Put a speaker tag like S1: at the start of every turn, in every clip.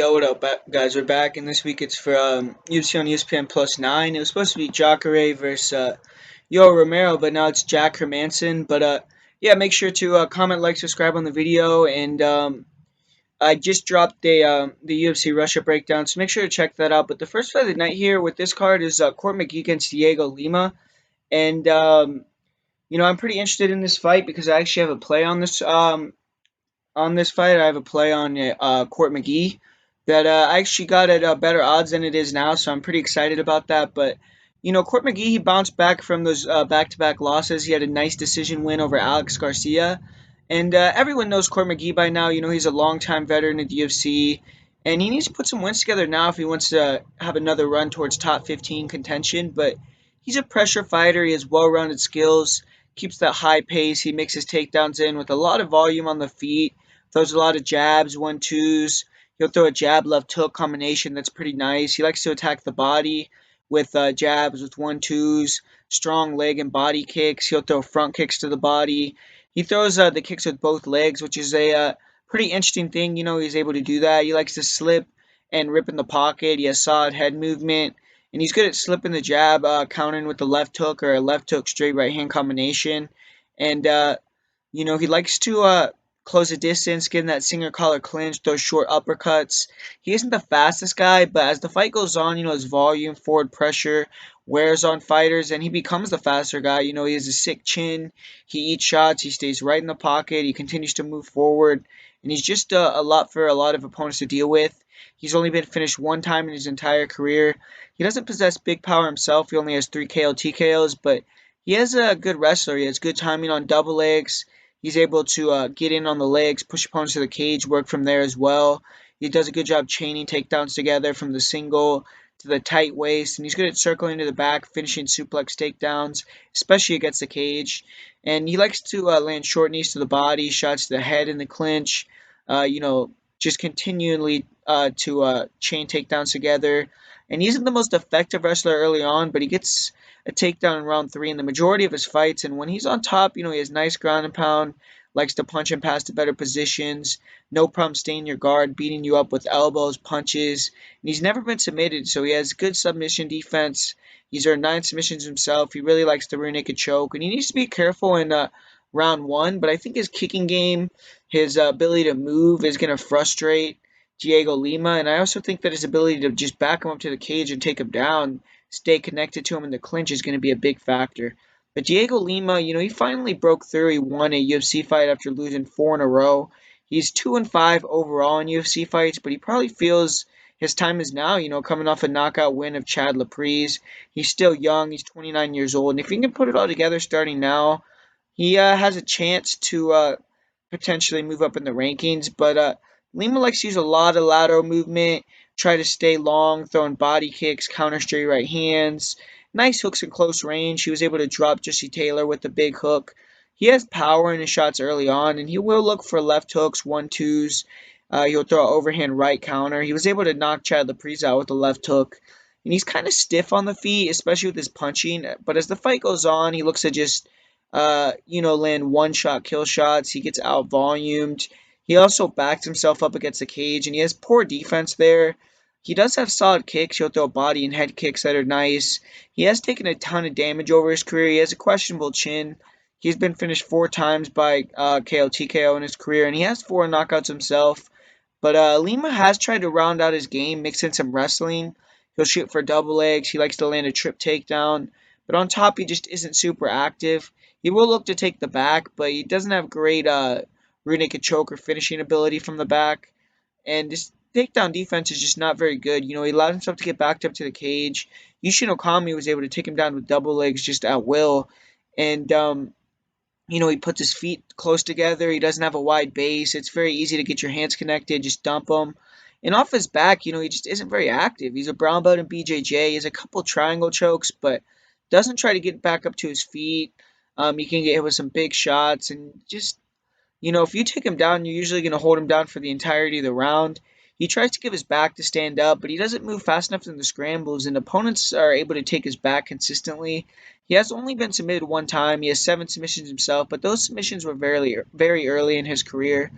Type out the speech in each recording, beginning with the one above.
S1: Yo, what up, guys? We're back, and this week it's for UFC on ESPN Plus 9. It was supposed to be Jacare versus Yo Romero, but now it's Jack Hermansson. But yeah, make sure to comment, like, subscribe on the video, and I just dropped the UFC Russia breakdown, so make sure to check that out. But the first fight of the night here with this card is Mcgee against Diego Lima, and I'm pretty interested in this fight because I actually have a play on this fight. I have a play on Mcgee that I actually got at better odds than it is now, so I'm pretty excited about that. But Mcgee, he bounced back from those back-to-back losses. He had a nice decision win over Alex Garcia, and everyone knows Mcgee by now. He's a longtime veteran at the UFC, and he needs to put some wins together now if he wants to have another run towards top 15 contention. But he's a pressure fighter. He has well-rounded skills, keeps that high pace. He mixes takedowns in with a lot of volume on the feet. Throws a lot of jabs, 1-2s. He'll throw a jab left hook combination that's pretty nice. He likes to attack the body with jabs, with 1-2s, strong leg and body kicks. He'll throw front kicks to the body. He throws the kicks with both legs, which is a pretty interesting thing. He's able to do that. He likes to slip and rip in the pocket. He has solid head movement. And he's good at slipping the jab, countering with the left hook or a left hook straight right hand combination. And, he likes to close the distance, getting that Singer collar clinch, those short uppercuts. He isn't the fastest guy, but as the fight goes on, his volume, forward pressure wears on fighters, and he becomes the faster guy. He has a sick chin. He eats shots. He stays right in the pocket. He continues to move forward, and he's just a lot for a lot of opponents to deal with. He's only been finished one time in his entire career. He doesn't possess big power himself. He only has 3 KO TKOs, but he has a good wrestler. He has good timing on double legs. He's able to get in on the legs, push opponents to the cage, work from there as well. He does a good job chaining takedowns together from the single to the tight waist, and he's good at circling to the back, finishing suplex takedowns, especially against the cage. And he likes to land short knees to the body, shots to the head in the clinch, just continually to chain takedowns together. And he isn't the most effective wrestler early on, but he gets a takedown in round 3 in the majority of his fights. And when he's on top, he has nice ground and pound, likes to punch and pass to better positions, no problem staying your guard, beating you up with elbows, punches. And he's never been submitted, so he has good submission defense. He's earned 9 submissions himself. He really likes the rear naked choke, and he needs to be careful in round 1. But I think his kicking game, his ability to move is going to frustrate Diego Lima, and I also think that his ability to just back him up to the cage and take him down, stay connected to him in the clinch is going to be a big factor. But Diego Lima, he finally broke through. He won a UFC fight after losing 4 in a row. He's 2-5 overall in UFC fights, but he probably feels his time is now, coming off a knockout win of Chad Laprise. He's still young. He's 29 years old. And if he can put it all together starting now, he has a chance to potentially move up in the rankings. But Lima likes to use a lot of lateral movement, try to stay long, throwing body kicks, counter straight right hands, nice hooks in close range. He was able to drop Jesse Taylor with the big hook. He has power in his shots early on, and he will look for left hooks, 1-2s. He'll throw an overhand right counter. He was able to knock Chad Laprise out with the left hook. And he's kind of stiff on the feet, especially with his punching. But as the fight goes on, he looks to just, land one-shot kill shots. He gets out-volumed. He also backs himself up against the cage, and he has poor defense there. He does have solid kicks. He'll throw body and head kicks that are nice. He has taken a ton of damage over his career. He has a questionable chin. He's been finished 4 times by KO TKO in his career, and he has 4 knockouts himself. But Lima has tried to round out his game, mix in some wrestling. He'll shoot for double legs. He likes to land a trip takedown. But on top, he just isn't super active. He will look to take the back, but he doesn't have great rear naked choke or finishing ability from the back. And his takedown defense is just not very good. He allowed himself to get backed up to the cage. Yushin Okami was able to take him down with double legs just at will. And, he puts his feet close together. He doesn't have a wide base. It's very easy to get your hands connected, just dump him. And off his back, he just isn't very active. He's a brown belt in BJJ. He has a couple triangle chokes, but doesn't try to get back up to his feet. He can get hit with some big shots, and just, if you take him down, you're usually going to hold him down for the entirety of the round. He tries to give his back to stand up, but he doesn't move fast enough in the scrambles, and opponents are able to take his back consistently. He has only been submitted 1 time. He has 7 submissions himself, but those submissions were very, very early in his career.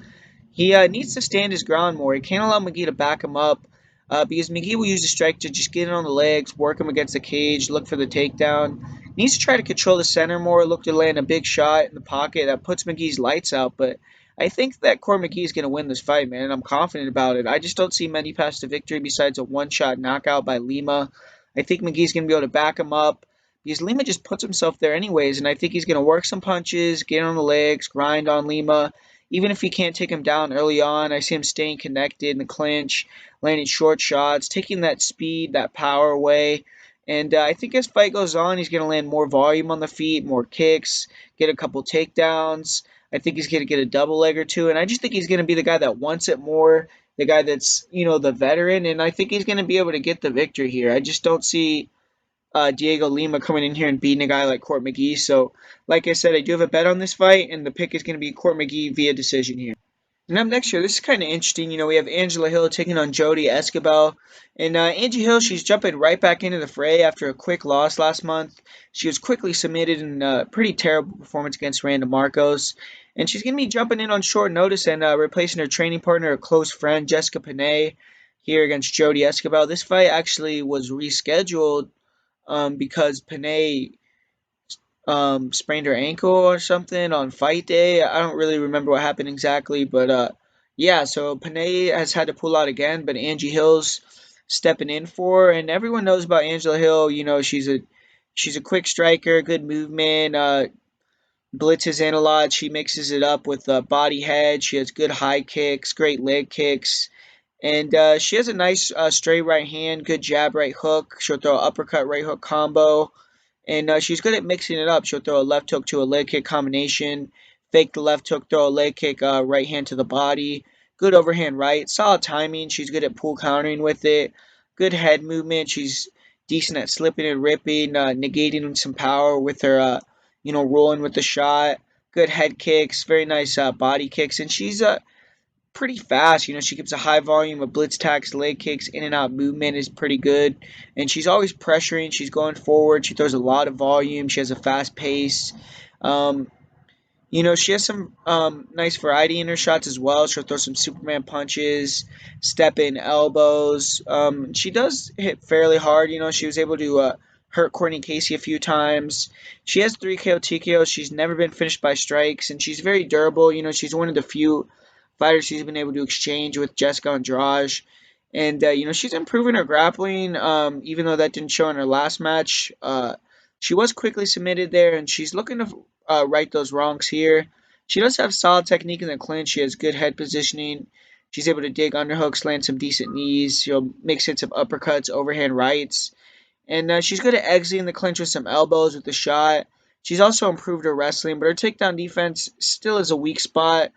S1: He needs to stand his ground more. He can't allow Mcgee to back him up because Mcgee will use the strike to just get in on the legs, work him against the cage, look for the takedown. He needs to try to control the center more, look to land a big shot in the pocket that puts Mcgee's lights out. But I think that Core McGee is going to win this fight, man, and I'm confident about it. I just don't see many paths to victory besides a one-shot knockout by Lima. I think McGee's going to be able to back him up because Lima just puts himself there anyways, and I think he's going to work some punches, get on the legs, grind on Lima. Even if he can't take him down early on, I see him staying connected in the clinch, landing short shots, taking that speed, that power away. And I think as fight goes on, he's going to land more volume on the feet, more kicks, get a couple takedowns. I think he's going to get a double leg or two. And I just think he's going to be the guy that wants it more, the guy that's, the veteran. And I think he's going to be able to get the victory here. I just don't see Diego Lima coming in here and beating a guy like Court McGee. So, like I said, I do have a bet on this fight, and the pick is going to be Court McGee via decision here. And up next here, this is kind of interesting. We have Angela Hill taking on Jodie Escobar. And Angie Hill, she's jumping right back into the fray after a quick loss last month. She was quickly submitted in a pretty terrible performance against Randa Marcos. And she's going to be jumping in on short notice and replacing her training partner, her close friend, Jessica Panay, here against Jodie Escobar. This fight actually was rescheduled because Panay sprained her ankle or something on fight day. I don't really remember what happened exactly, but yeah, so Panay has had to pull out again, but Angie Hill's stepping in for her, and everyone knows about Angela Hill. She's a quick striker, good movement, blitzes in a lot. She mixes it up with body head. She has good high kicks, great leg kicks. And she has a nice straight right hand, good jab right hook. She'll throw an uppercut right hook combo. And she's good at mixing it up. She'll throw a left hook to a leg kick combination, fake the left hook, throw a leg kick, right hand to the body. Good overhand right. Solid timing. She's good at pull countering with it. Good head movement. She's decent at slipping and ripping, negating some power with her, rolling with the shot. Good head kicks. Very nice body kicks. And she's pretty fast. She keeps a high volume of blitz attacks, leg kicks, in and out movement is pretty good. And she's always pressuring. She's going forward. She throws a lot of volume. She has a fast pace. Um, she has some nice variety in her shots as well. She'll throw some Superman punches, step in elbows. She does hit fairly hard. She was able to hurt Courtney Casey a few times. She has 3 KO TKOs. She's never been finished by strikes, and she's very durable. She's one of the few fighters she's been able to exchange with Jessica Andrade. And, she's improving her grappling, even though that didn't show in her last match. She was quickly submitted there, and she's looking to right those wrongs here. She does have solid technique in the clinch. She has good head positioning. She's able to dig underhooks, land some decent knees. She'll mix hits of uppercuts, overhand rights. And she's good at exiting the clinch with some elbows with the shot. She's also improved her wrestling, but her takedown defense still is a weak spot.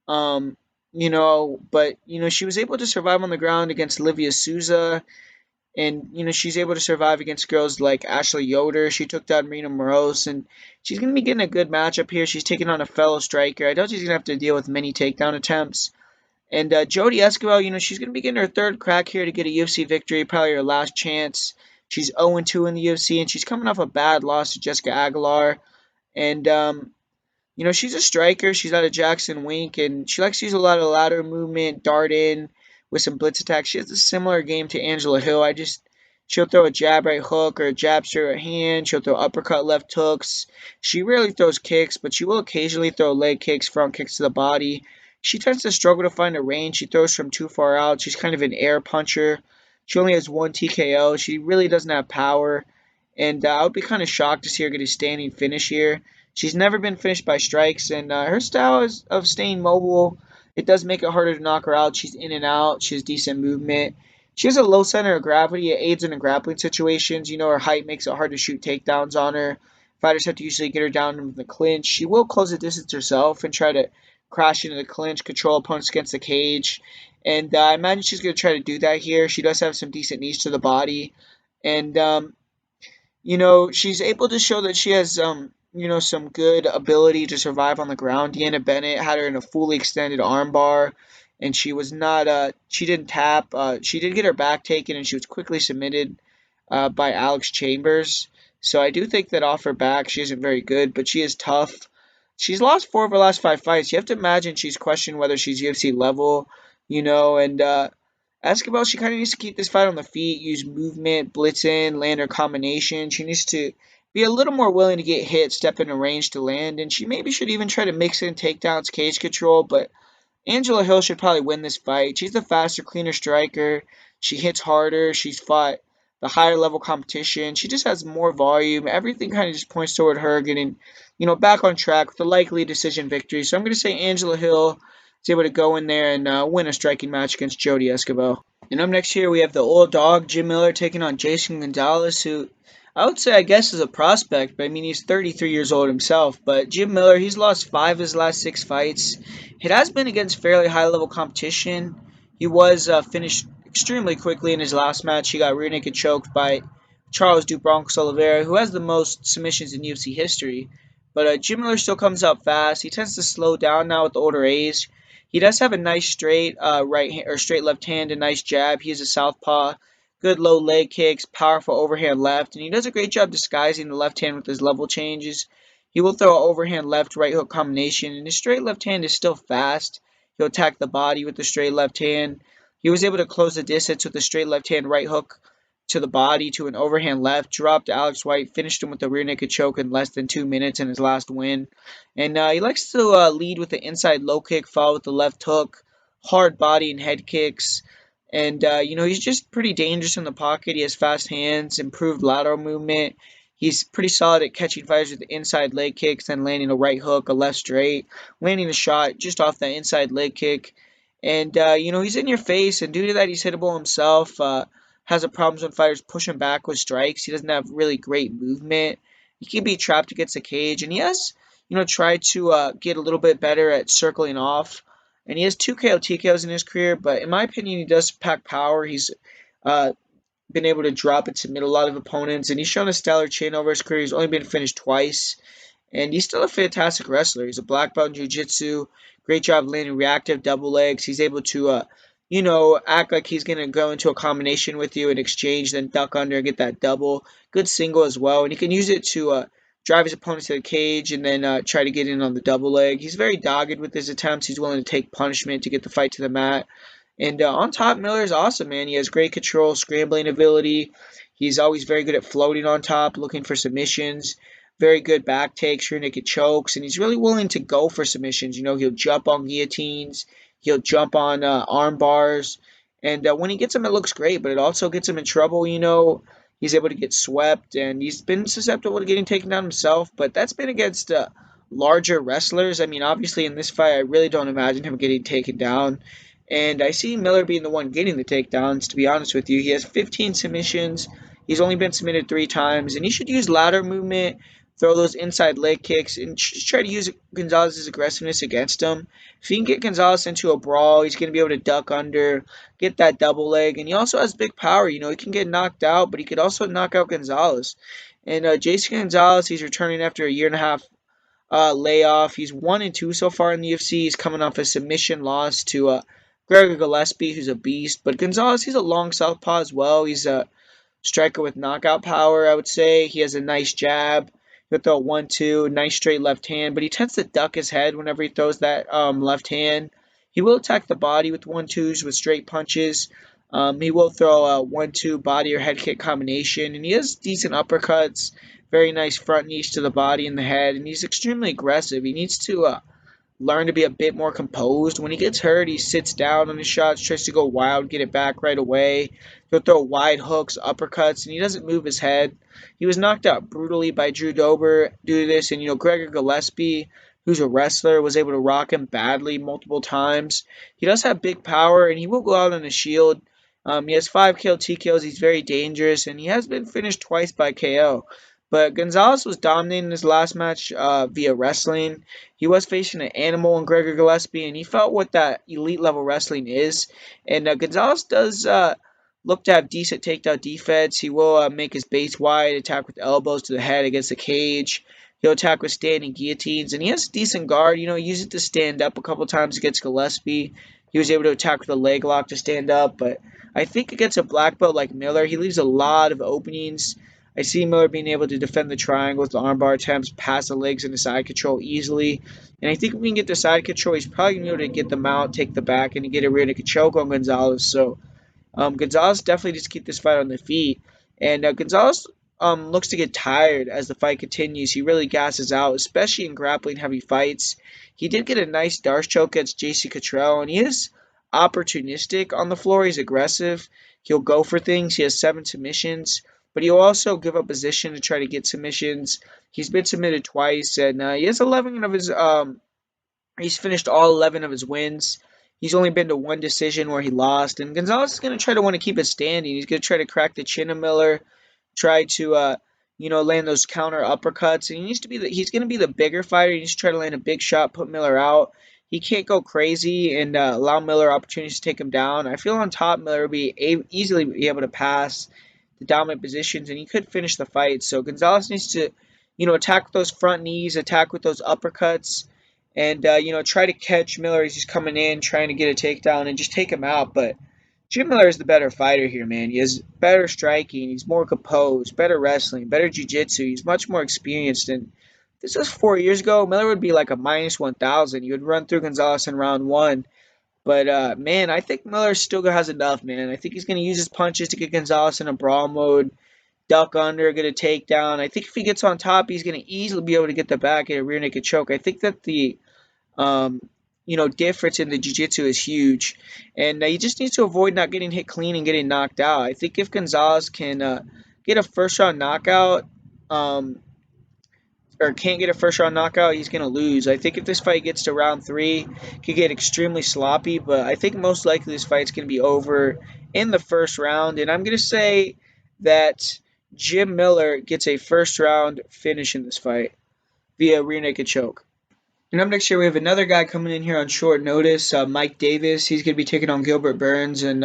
S1: Um, but she was able to survive on the ground against Livia Souza, and she's able to survive against girls like Ashley Yoder. She took down Marina Moros, and she's gonna be getting a good matchup here. She's taking on a fellow striker. I doubt she's gonna have to deal with many takedown attempts. And Jodie Escobar, she's gonna be getting her third crack here to get a UFC victory, probably her last chance. She's 0-2 in the UFC, and she's coming off a bad loss to Jessica Aguilar. And she's a striker. She's out of Jackson Wink, and she likes to use a lot of lateral movement, dart in with some blitz attacks. She has a similar game to Angela Hill. She'll throw a jab right hook or a jab straight right hand. She'll throw uppercut left hooks. She rarely throws kicks, but she will occasionally throw leg kicks, front kicks to the body. She tends to struggle to find a range. She throws from too far out. She's kind of an air puncher. She only has 1 TKO. She really doesn't have power. And I would be kind of shocked to see her get a standing finish here. She's never been finished by strikes, and her style is of staying mobile. It does make it harder to knock her out. She's in and out. She has decent movement. She has a low center of gravity. It aids in the grappling situations. Her height makes it hard to shoot takedowns on her. Fighters have to usually get her down in the clinch. She will close the distance herself and try to crash into the clinch, control opponents against the cage. And I imagine she's going to try to do that here. She does have some decent knees to the body. And she's able to show that she has, some good ability to survive on the ground. Deanna Bennett had her in a fully extended armbar, and she was not, she didn't tap. She did get her back taken, and she was quickly submitted by Alex Chambers. So I do think that off her back, she isn't very good, but she is tough. she's lost 4 of her last 5 fights. You have to imagine she's questioning whether she's UFC level, and Escobar, she kind of needs to keep this fight on the feet, use movement, blitz in, land her combination. She needs to be a little more willing to get hit, step into range to land, and she maybe should even try to mix in takedowns, cage control, but Angela Hill should probably win this fight. She's the faster, cleaner striker. She hits harder. She's fought the higher level competition. She just has more volume. Everything kind of just points toward her getting, back on track with a likely decision victory. So I'm going to say Angela Hill is able to go in there and win a striking match against Jody Escobar. And up next here we have the old dog Jim Miller taking on Jason Gonzalez, who I would say I guess is a prospect, but I mean he's 33 years old himself. But Jim Miller, he's lost 5 of his last 6 fights. It has been against fairly high level competition. He was finished extremely quickly in his last match. He got rear naked choked by Charles Dubroncos Oliveira, who has the most submissions in UFC history. But Jim Miller still comes out fast. He tends to slow down now with the older age. He does have a nice straight right hand or straight left hand, a nice jab. He is a southpaw, good low leg kicks, powerful overhand left, and he does a great job disguising the left hand with his level changes. He will throw an overhand left right hook combination, and his straight left hand is still fast. He'll attack the body with the straight left hand. He was able to close the distance with the straight left hand right hook to the body to an overhand left, dropped Alex White, finished him with a rear naked choke in less than 2 minutes in his last win. And he likes to lead with the inside low kick, followed with the left hook, hard body and head kicks. And, he's just pretty dangerous in the pocket. He has fast hands, improved lateral movement. He's pretty solid at catching fighters with the inside leg kicks, then landing a right hook, a left straight, landing a shot just off that inside leg kick. And, he's in your face, and due to that, he's hittable himself. Has a problems when fighters push him back with strikes. He doesn't have really great movement. He can be trapped against the cage, and he has, tried to get a little bit better at circling off. And he has 2 KO TKOs in his career, but in my opinion, he does pack power. He's uh, been able to drop and submit a lot of opponents, and he's shown a stellar chin over his career. He's only been finished twice. And he's still a fantastic wrestler. He's a black belt in jiu-jitsu. Great job landing reactive double legs. He's able to, act like he's going to go into a combination with you in exchange, then duck under and get that double. Good single as well. And he can use it to drive his opponent to the cage and then try to get in on the double leg. He's very dogged with his attempts. He's willing to take punishment to get the fight to the mat. And on top, Miller's awesome, man. He has great control, scrambling ability. He's always very good at floating on top, looking for submissions. Very good back takes, rear naked chokes, and he's really willing to go for submissions. He'll jump on guillotines, he'll jump on arm bars, and when he gets them, it looks great, but it also gets him in trouble. He's able to get swept, and he's been susceptible to getting taken down himself, but that's been against larger wrestlers. I mean, obviously, in this fight, I really don't imagine him getting taken down. And I see Miller being the one getting the takedowns, to be honest with you. He has 15 submissions. He's only been submitted 3 times, and he should use ladder movement, throw those inside leg kicks, and just try to use Gonzalez's aggressiveness against him. If he can get Gonzalez into a brawl, he's going to be able to duck under, get that double leg, and he also has big power. He can get knocked out, but he could also knock out Gonzalez. And Jason Gonzalez, he's returning after a year and a half layoff. He's 1-2 so far in the UFC. He's coming off a submission loss to Gregor Gillespie, who's a beast. But Gonzalez, he's a long southpaw as well. He's a striker with knockout power, I would say. He has a nice jab. He'll throw a 1-2, nice straight left hand, but he tends to duck his head whenever he throws that left hand. He will attack the body with 1-2s with straight punches. He will throw a 1-2 body or head kick combination, and he has decent uppercuts, very nice front knees to the body and the head, and he's extremely aggressive. He needs to learn to be a bit more composed. When he gets hurt, he sits down on his shots, tries to go wild, get it back right away. He'll throw wide hooks, uppercuts, and he doesn't move his head. He was knocked out brutally by Drew Dober due to this, and Gregor Gillespie, who's a wrestler, was able to rock him badly multiple times. He does have big power, and he will go out on a shield. He has 5 KO TKOs. He's very dangerous, and he has been finished twice by KO. But Gonzalez was dominating his last match via wrestling. He was facing an animal in Gregor Gillespie, and he felt what that elite level wrestling is. And Gonzalez does look to have decent takedown defense. He will make his base wide, attack with elbows to the head against the cage. He'll attack with standing guillotines, and he has decent guard. He used it to stand up a couple times against Gillespie. He was able to attack with a leg lock to stand up, but I think against a black belt like Miller, he leaves a lot of openings. I see Miller being able to defend the triangles, the armbar attempts, pass the legs, and the side control easily. And I think if we can get the side control, he's probably going to be able to get the mount, take the back, and get a rear naked choke on Gonzalez. So Gonzalez definitely just keep this fight on the feet. And Gonzalez looks to get tired as the fight continues. He really gasses out, especially in grappling heavy fights. He did get a nice Darce choke against JC Cottrell, and he is opportunistic on the floor. He's aggressive. He'll go for things. He has 7 submissions, but he'll also give up position to try to get submissions. He's been submitted twice, and he has 11 of his he's finished all 11 of his wins. He's only been to one decision where he lost. And Gonzalez is going to try to want to keep it standing. He's going to try to crack the chin of Miller, try to, land those counter uppercuts. And he's going to be the bigger fighter. He needs to try to land a big shot, put Miller out. He can't go crazy and allow Miller opportunities to take him down. I feel on top, Miller will easily be able to pass the dominant positions, and he could finish the fight. So Gonzalez needs to, attack with those front knees, attack with those uppercuts, and try to catch Miller as he's coming in, trying to get a takedown and just take him out. But Jim Miller is the better fighter here, man. He has better striking, he's more composed, better wrestling, better jiu-jitsu. He's much more experienced. And this was 4 years ago. Miller would be like a minus 1,000. He would run through Gonzalez in round one. But man, I think Miller still has enough, man. I think he's going to use his punches to get Gonzalez in a brawl mode. Duck under, get a takedown. I think if he gets on top, he's going to easily be able to get the back and a rear naked choke. I think that the um, difference in the jiu-jitsu is huge. And he just needs to avoid not getting hit clean and getting knocked out. I think if Gonzalez can get a first-round knockout, or can't get a first-round knockout, he's going to lose. I think if this fight gets to round 3, it could get extremely sloppy. But I think most likely this fight's going to be over in the first round. And I'm going to say that Jim Miller gets a first-round finish in this fight via rear naked choke. And up next here, we have another guy coming in here on short notice, Mike Davis. He's going to be taking on Gilbert Burns. And,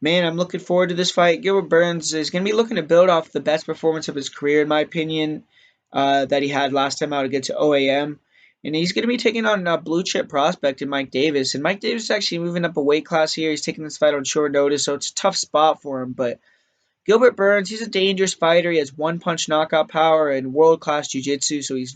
S1: man, I'm looking forward to this fight. Gilbert Burns is going to be looking to build off the best performance of his career, in my opinion, that he had last time out against OAM. And he's going to be taking on a blue chip prospect in Mike Davis. And Mike Davis is actually moving up a weight class here. He's taking this fight on short notice, so it's a tough spot for him. But Gilbert Burns, he's a dangerous fighter. He has one-punch knockout power and world-class jiu-jitsu, so he's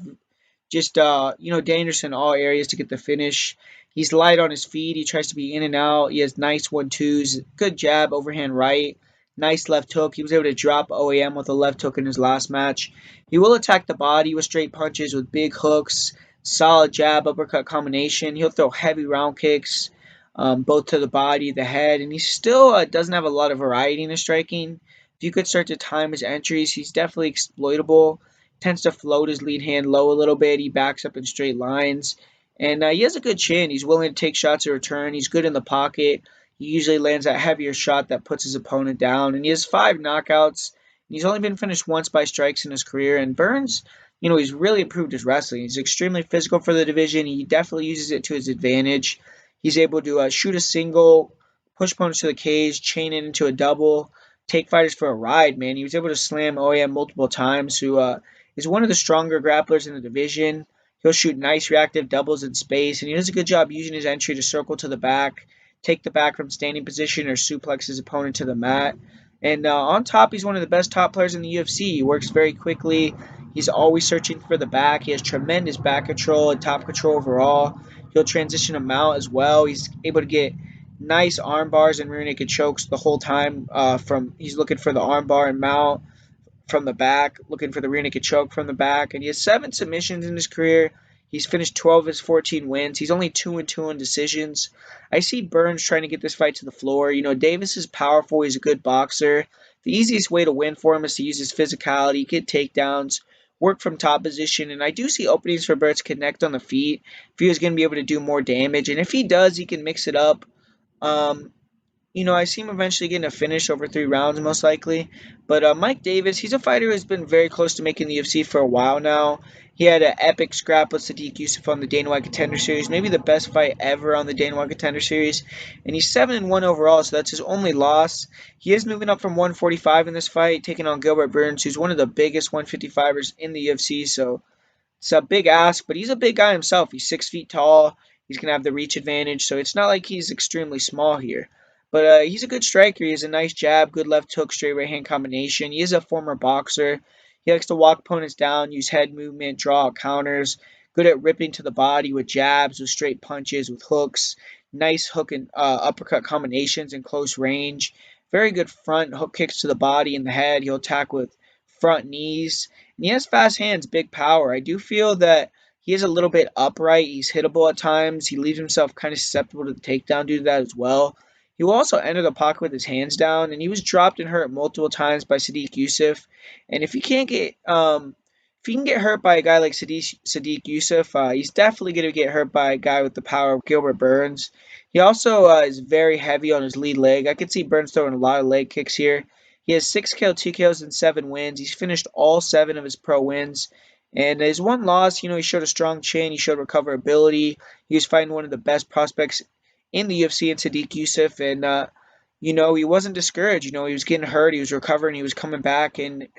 S1: just dangerous in all areas to get the finish. He's light on his feet. He tries to be in and out. He has nice 1-2s, good jab, overhand right, nice left hook. He was able to drop OAM with a left hook in his last match. He will attack the body with straight punches, with big hooks, solid jab, uppercut combination. He'll throw heavy round kicks, both to the body, the head, and he still doesn't have a lot of variety in his striking. If you could start to time his entries, he's definitely exploitable. Tends to float his lead hand low a little bit. He backs up in straight lines. And he has a good chin. He's willing to take shots in return. He's good in the pocket. He usually lands that heavier shot that puts his opponent down. And he has 5 knockouts. And he's only been finished once by strikes in his career. And Burns, he's really improved his wrestling. He's extremely physical for the division. He definitely uses it to his advantage. He's able to shoot a single, push opponents to the cage, chain it into a double, take fighters for a ride, man. He was able to slam OAM multiple times, who is one of the stronger grapplers in the division. He'll shoot nice reactive doubles in space, and he does a good job using his entry to circle to the back, take the back from standing position, or suplex his opponent to the mat. And on top, he's one of the best top players in the UFC. He works very quickly. He's always searching for the back. He has tremendous back control and top control overall. He'll transition a mount as well. He's able to get nice arm bars and rear naked chokes the whole time. He's looking for the arm bar and mount from the back, looking for the rear naked choke from the back. And he has 7 submissions in his career. He's finished 12 of his 14 wins. He's only 2-2 in decisions. I see Burns trying to get this fight to the floor. Davis is powerful. He's a good boxer. The easiest way to win for him is to use his physicality, get takedowns, work from top position. And I do see openings for Burns to connect on the feet if he was going to be able to do more damage. And if he does, he can mix it up. I see him eventually getting a finish over 3 rounds, most likely. But Mike Davis, he's a fighter who's been very close to making the UFC for a while now. He had an epic scrap with Sadiq Yusuff on the Dana White Contender Series, maybe the best fight ever on the Dana White Contender Series. And he's 7-1 overall, so that's his only loss. He is moving up from 145 in this fight, taking on Gilbert Burns, who's one of the biggest 155ers in the UFC. So it's a big ask, but he's a big guy himself. He's 6 feet tall. He's going to have the reach advantage, so it's not like he's extremely small here. But he's a good striker. He has a nice jab, good left hook, straight right hand combination. He is a former boxer. He likes to walk opponents down, use head movement, draw out counters. Good at ripping to the body with jabs, with straight punches, with hooks. Nice hook and uppercut combinations in close range. Very good front hook kicks to the body and the head. He'll attack with front knees. And he has fast hands, big power. I do feel that he is a little bit upright. He's hittable at times. He leaves himself kind of susceptible to the takedown due to that as well. He will also enter the pocket with his hands down, and he was dropped and hurt multiple times by Sadiq Yusuf. And if he can get hurt by a guy like Sadiq Yusuf, he's definitely going to get hurt by a guy with the power of Gilbert Burns. He also is very heavy on his lead leg. I could see Burns throwing a lot of leg kicks here. He has 6 KO, 2 KOs, and 7 wins. He's finished all 7 of his pro wins. And his one loss, he showed a strong chin. He showed recoverability. He was fighting one of the best prospects in the UFC in Sadiq Yusuf. And, he wasn't discouraged. He was getting hurt. He was recovering. He was coming back. And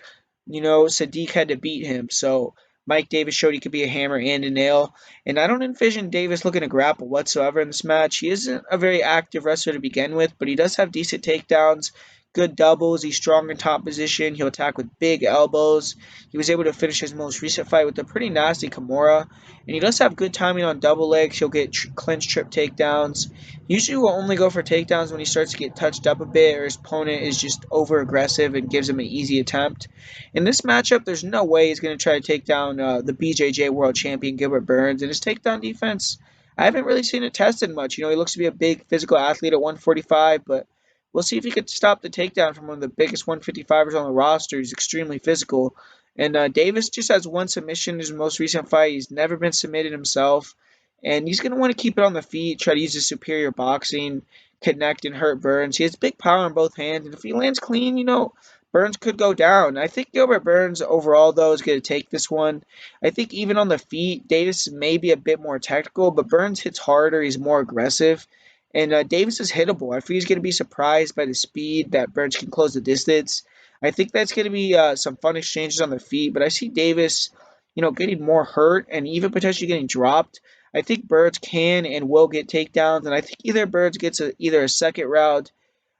S1: Sadiq had to beat him. So Mike Davis showed he could be a hammer and a nail. And I don't envision Davis looking to grapple whatsoever in this match. He isn't a very active wrestler to begin with, but he does have decent takedowns, good doubles. He's strong in top position. He'll attack with big elbows. He was able to finish his most recent fight with a pretty nasty Kimura. And he does have good timing on double legs. He'll get clinch trip takedowns. Usually will only go for takedowns when he starts to get touched up a bit or his opponent is just over aggressive and gives him an easy attempt. In this matchup, there's no way he's going to try to take down the BJJ world champion Gilbert Burns. And his takedown defense, I haven't really seen it tested much. He looks to be a big physical athlete at 145, but we'll see if he could stop the takedown from one of the biggest 155ers on the roster. He's extremely physical. And Davis just has one submission in his most recent fight. He's never been submitted himself. And he's going to want to keep it on the feet, try to use his superior boxing, connect and hurt Burns. He has big power in both hands. And if he lands clean, Burns could go down. I think Gilbert Burns overall, though, is going to take this one. I think even on the feet, Davis may be a bit more technical, but Burns hits harder. He's more aggressive. And Davis is hittable. I feel he's going to be surprised by the speed that Burns can close the distance. I think that's going to be some fun exchanges on the feet, but I see Davis, getting more hurt and even potentially getting dropped. I think Burns can and will get takedowns, and I think either Burns gets either a second round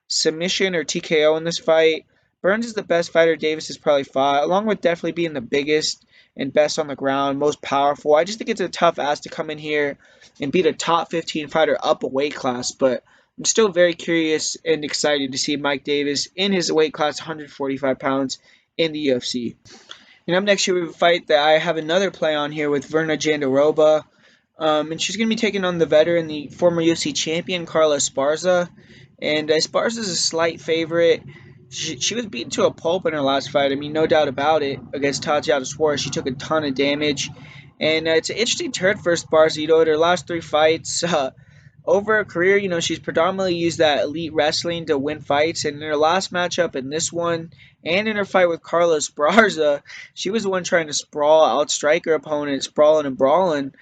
S1: submission or TKO in this fight. Burns is the best fighter Davis has probably fought, along with definitely being the biggest and best on the ground, most powerful. I just think it's a tough ask to come in here and beat a top 15 fighter up a weight class, but I'm still very curious and excited to see Mike Davis in his weight class, 145 pounds, in the UFC. And up next here we have a fight that I have another play on here with Verna Jandiroba. And she's going to be taking on the veteran, the former UFC champion, Carla Esparza. And Esparza is a slight favorite. She was beaten to a pulp in her last fight. I mean, no doubt about it. Against Tatiana Suarez, she took a ton of damage. And it's an interesting turn for Esparza. In her last 3 fights, over her career, she's predominantly used that elite wrestling to win fights. And in her last matchup, in this one, and in her fight with Carla Esparza, she was the one trying to sprawl, outstrike her opponent, sprawling and brawling.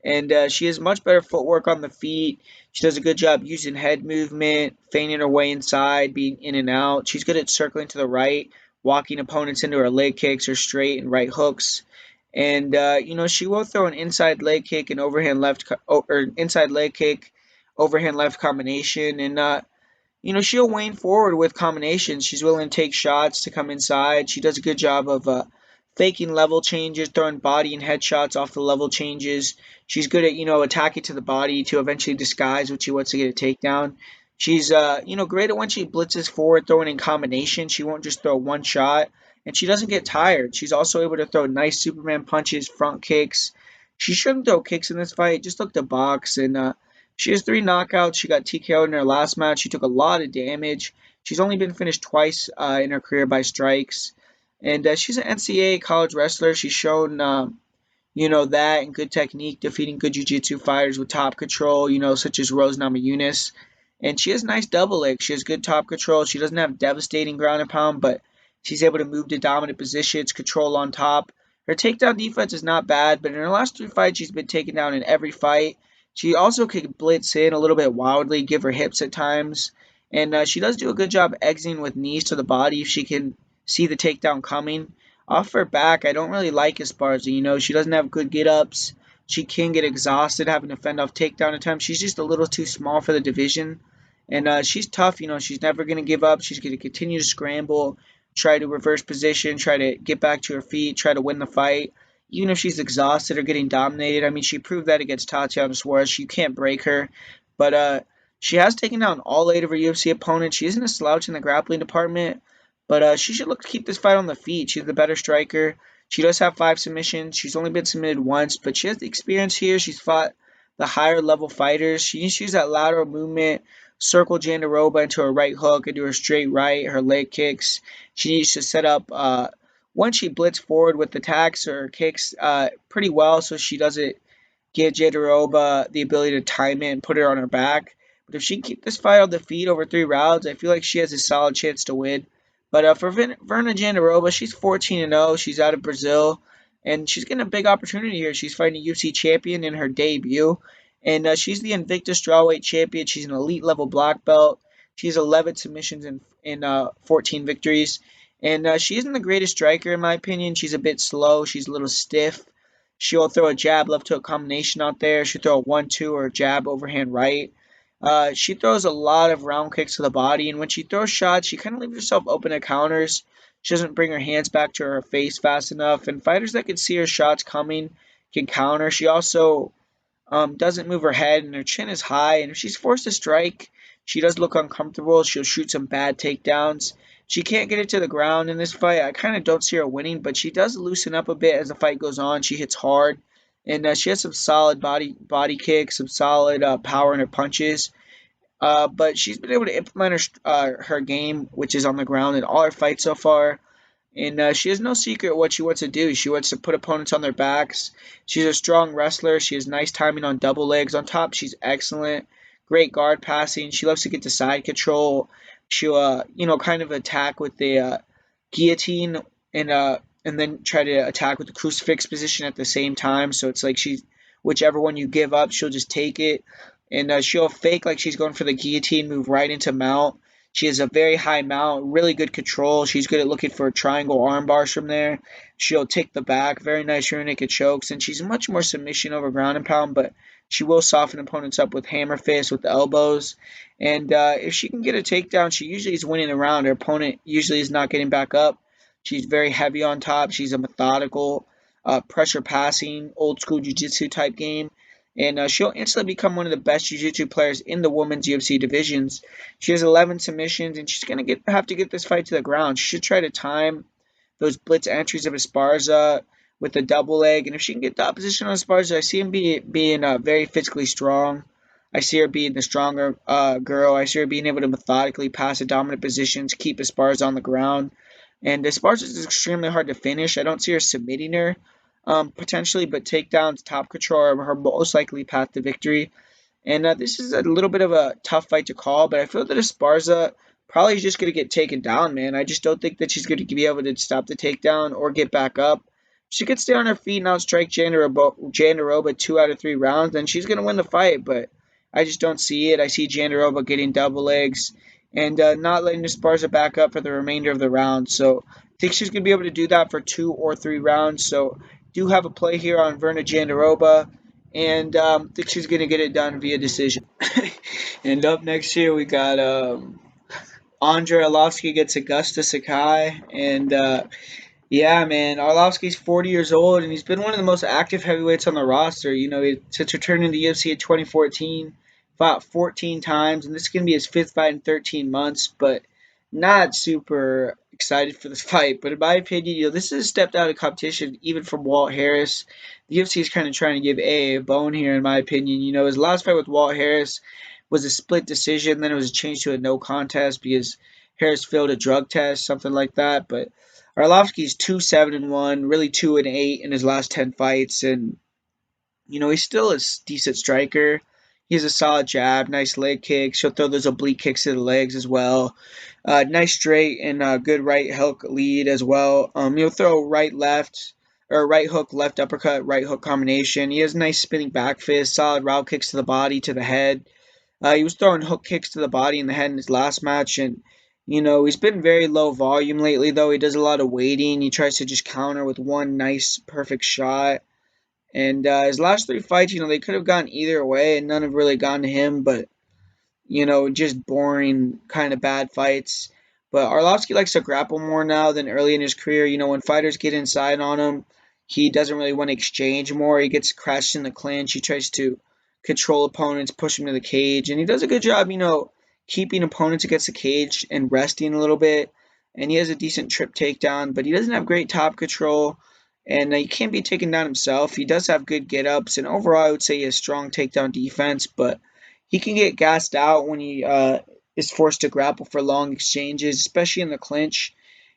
S1: And she has much better footwork on the feet. She does a good job using head movement, feigning her way inside, being in and out. She's good at circling to the right, walking opponents into her leg kicks, her straight and right hooks. And, she will throw an inside leg kick and overhand left, or inside leg kick, overhand left combination. And, she'll wane forward with combinations. She's willing to take shots to come inside. She does a good job of faking level changes, throwing body and head shots off the level changes. She's good at, attacking to the body to eventually disguise what she wants to get a takedown. She's, great at when she blitzes forward, throwing in combination. She won't just throw one shot, and she doesn't get tired. She's also able to throw nice Superman punches, front kicks. She shouldn't throw kicks in this fight. Just look to box, and she has 3 knockouts. She got TKO'd in her last match. She took a lot of damage. She's only been finished twice in her career by strikes. And she's an NCAA college wrestler. She's shown, that and good technique, defeating good jiu-jitsu fighters with top control, such as Rose Namajunas. And she has nice double legs. She has good top control. She doesn't have devastating ground and pound, but she's able to move to dominant positions, control on top. Her takedown defense is not bad, but in her last 3 fights, she's been taken down in every fight. She also could blitz in a little bit wildly, give her hips at times. And she does do a good job exiting with knees to the body if she can see the takedown coming. Off her back, I don't really like Esparza. She doesn't have good get-ups. She can get exhausted having to fend off takedown attempts. She's just a little too small for the division. And she's tough. She's never going to give up. She's going to continue to scramble, try to reverse position, try to get back to her feet, try to win the fight. Even if she's exhausted or getting dominated. I mean, she proved that against Tatiana Suarez. You can't break her. But she has taken down all 8 of her UFC opponents. She isn't a slouch in the grappling department. But she should look to keep this fight on the feet. She's the better striker. She does have 5 submissions. She's only been submitted once, but she has the experience here. She's fought the higher level fighters. She needs to use that lateral movement, circle Jandiroba into her right hook, into her straight right, her leg kicks. She needs to set up once she blitz forward with attacks or kicks pretty well so she doesn't give Jandiroba the ability to time it and put her on her back. But if she can keep this fight on the feet over 3 rounds, I feel like she has a solid chance to win. But for Verna Jandiroba, she's 14-0. She's out of Brazil, and she's getting a big opportunity here. She's fighting a UFC champion in her debut, and she's the Invictus strawweight champion. She's an elite level black belt. She has 11 submissions and 14 victories. And she isn't the greatest striker, in my opinion. She's a bit slow. She's a little stiff. She'll throw a jab left hook combination out there. She'll throw a 1-2 or a jab overhand right. She throws a lot of round kicks to the body, and when she throws shots, she kind of leaves herself open to counters. She doesn't bring her hands back to her face fast enough, and fighters that can see her shots coming can counter. She also doesn't move her head, and her chin is high, and if she's forced to strike, she does look uncomfortable. She'll shoot some bad takedowns. She can't get it to the ground in this fight. I kind of don't see her winning, but she does loosen up a bit as the fight goes on. She hits hard, and she has some solid body kicks, some solid power in her punches. But she's been able to implement her game, which is on the ground, in all her fights so far. And she has no secret what she wants to do. She wants to put opponents on their backs. She's a strong wrestler. She has nice timing on double legs. On top, she's excellent. Great guard passing. She loves to get to side control. She'll, kind of attack with the guillotine and then try to attack with the crucifix position at the same time. So it's like whichever one you give up, she'll just take it. And she'll fake like she's going for the guillotine, move right into mount. She has a very high mount, really good control. She's good at looking for triangle arm bars from there. She'll take the back, very nice rear naked chokes, and she's much more submission over ground and pound, but she will soften opponents up with hammer fists, with the elbows. And if she can get a takedown, she usually is winning the round. Her opponent usually is not getting back up. She's very heavy on top. She's a methodical, pressure passing, old school jiu-jitsu type game. And she'll instantly become one of the best jiu-jitsu players in the women's UFC divisions. She has 11 submissions, and she's going to have to get this fight to the ground. She should try to time those blitz entries of Esparza with the double leg. And if she can get the opposition on Esparza, I see him being very physically strong. I see her being the stronger girl. I see her being able to methodically pass the dominant positions, keep Esparza on the ground. And Esparza is extremely hard to finish. I don't see her submitting her. Potentially, but takedowns, top control are her most likely path to victory. And this is a little bit of a tough fight to call, but I feel that Esparza probably is just going to get taken down, man. I just don't think that she's going to be able to stop the takedown or get back up. She could stay on her feet and outstrike Jandiroba 2 out of 3 rounds, then she's going to win the fight, but I just don't see it. I see Jandiroba getting double legs and not letting Esparza back up for the remainder of the round. So I think she's going to be able to do that for 2 or 3 rounds. So do have a play here on Verna Jandiroba, and think she's going to get it done via decision. And up next here, we got Andre Arlovski gets Augusta Sakai, and yeah, man, Arlovski's 40 years old, and he's been one of the most active heavyweights on the roster. Since returning to the UFC in 2014, fought 14 times, and this is going to be his 5th fight in 13 months, but not super excited for this fight. But in my opinion, this is a step down in competition, even from Walt Harris. The UFC is kind of trying to give a bone here, in my opinion. His last fight with Walt Harris was a split decision, then it was changed to a no contest because Harris failed a drug test, something like that. But Arlovski's 2-7-1, really 2-8 in his last 10 fights, and he's still a decent striker. He has a solid jab, nice leg kicks. He'll throw those oblique kicks to the legs as well. Nice straight and good right hook lead as well. He'll throw right left or right hook left uppercut right hook combination. He has nice spinning back fist, solid route kicks to the body, to the head. He was throwing hook kicks to the body and the head in his last match, and he's been very low volume lately, though. He does a lot of waiting. He tries to just counter with one nice, perfect shot. And his last 3 fights, they could have gone either way, and none have really gone to him. But, just boring, kind of bad fights. But Arlovski likes to grapple more now than early in his career. When fighters get inside on him, he doesn't really want to exchange more. He gets crashed in the clinch. He tries to control opponents, push them to the cage, and he does a good job, keeping opponents against the cage and resting a little bit. And he has a decent trip takedown, but he doesn't have great top control, and he can't be taken down himself. He does have good get ups, and overall, I would say he has strong takedown defense, but he can get gassed out when he is forced to grapple for long exchanges, especially in the clinch.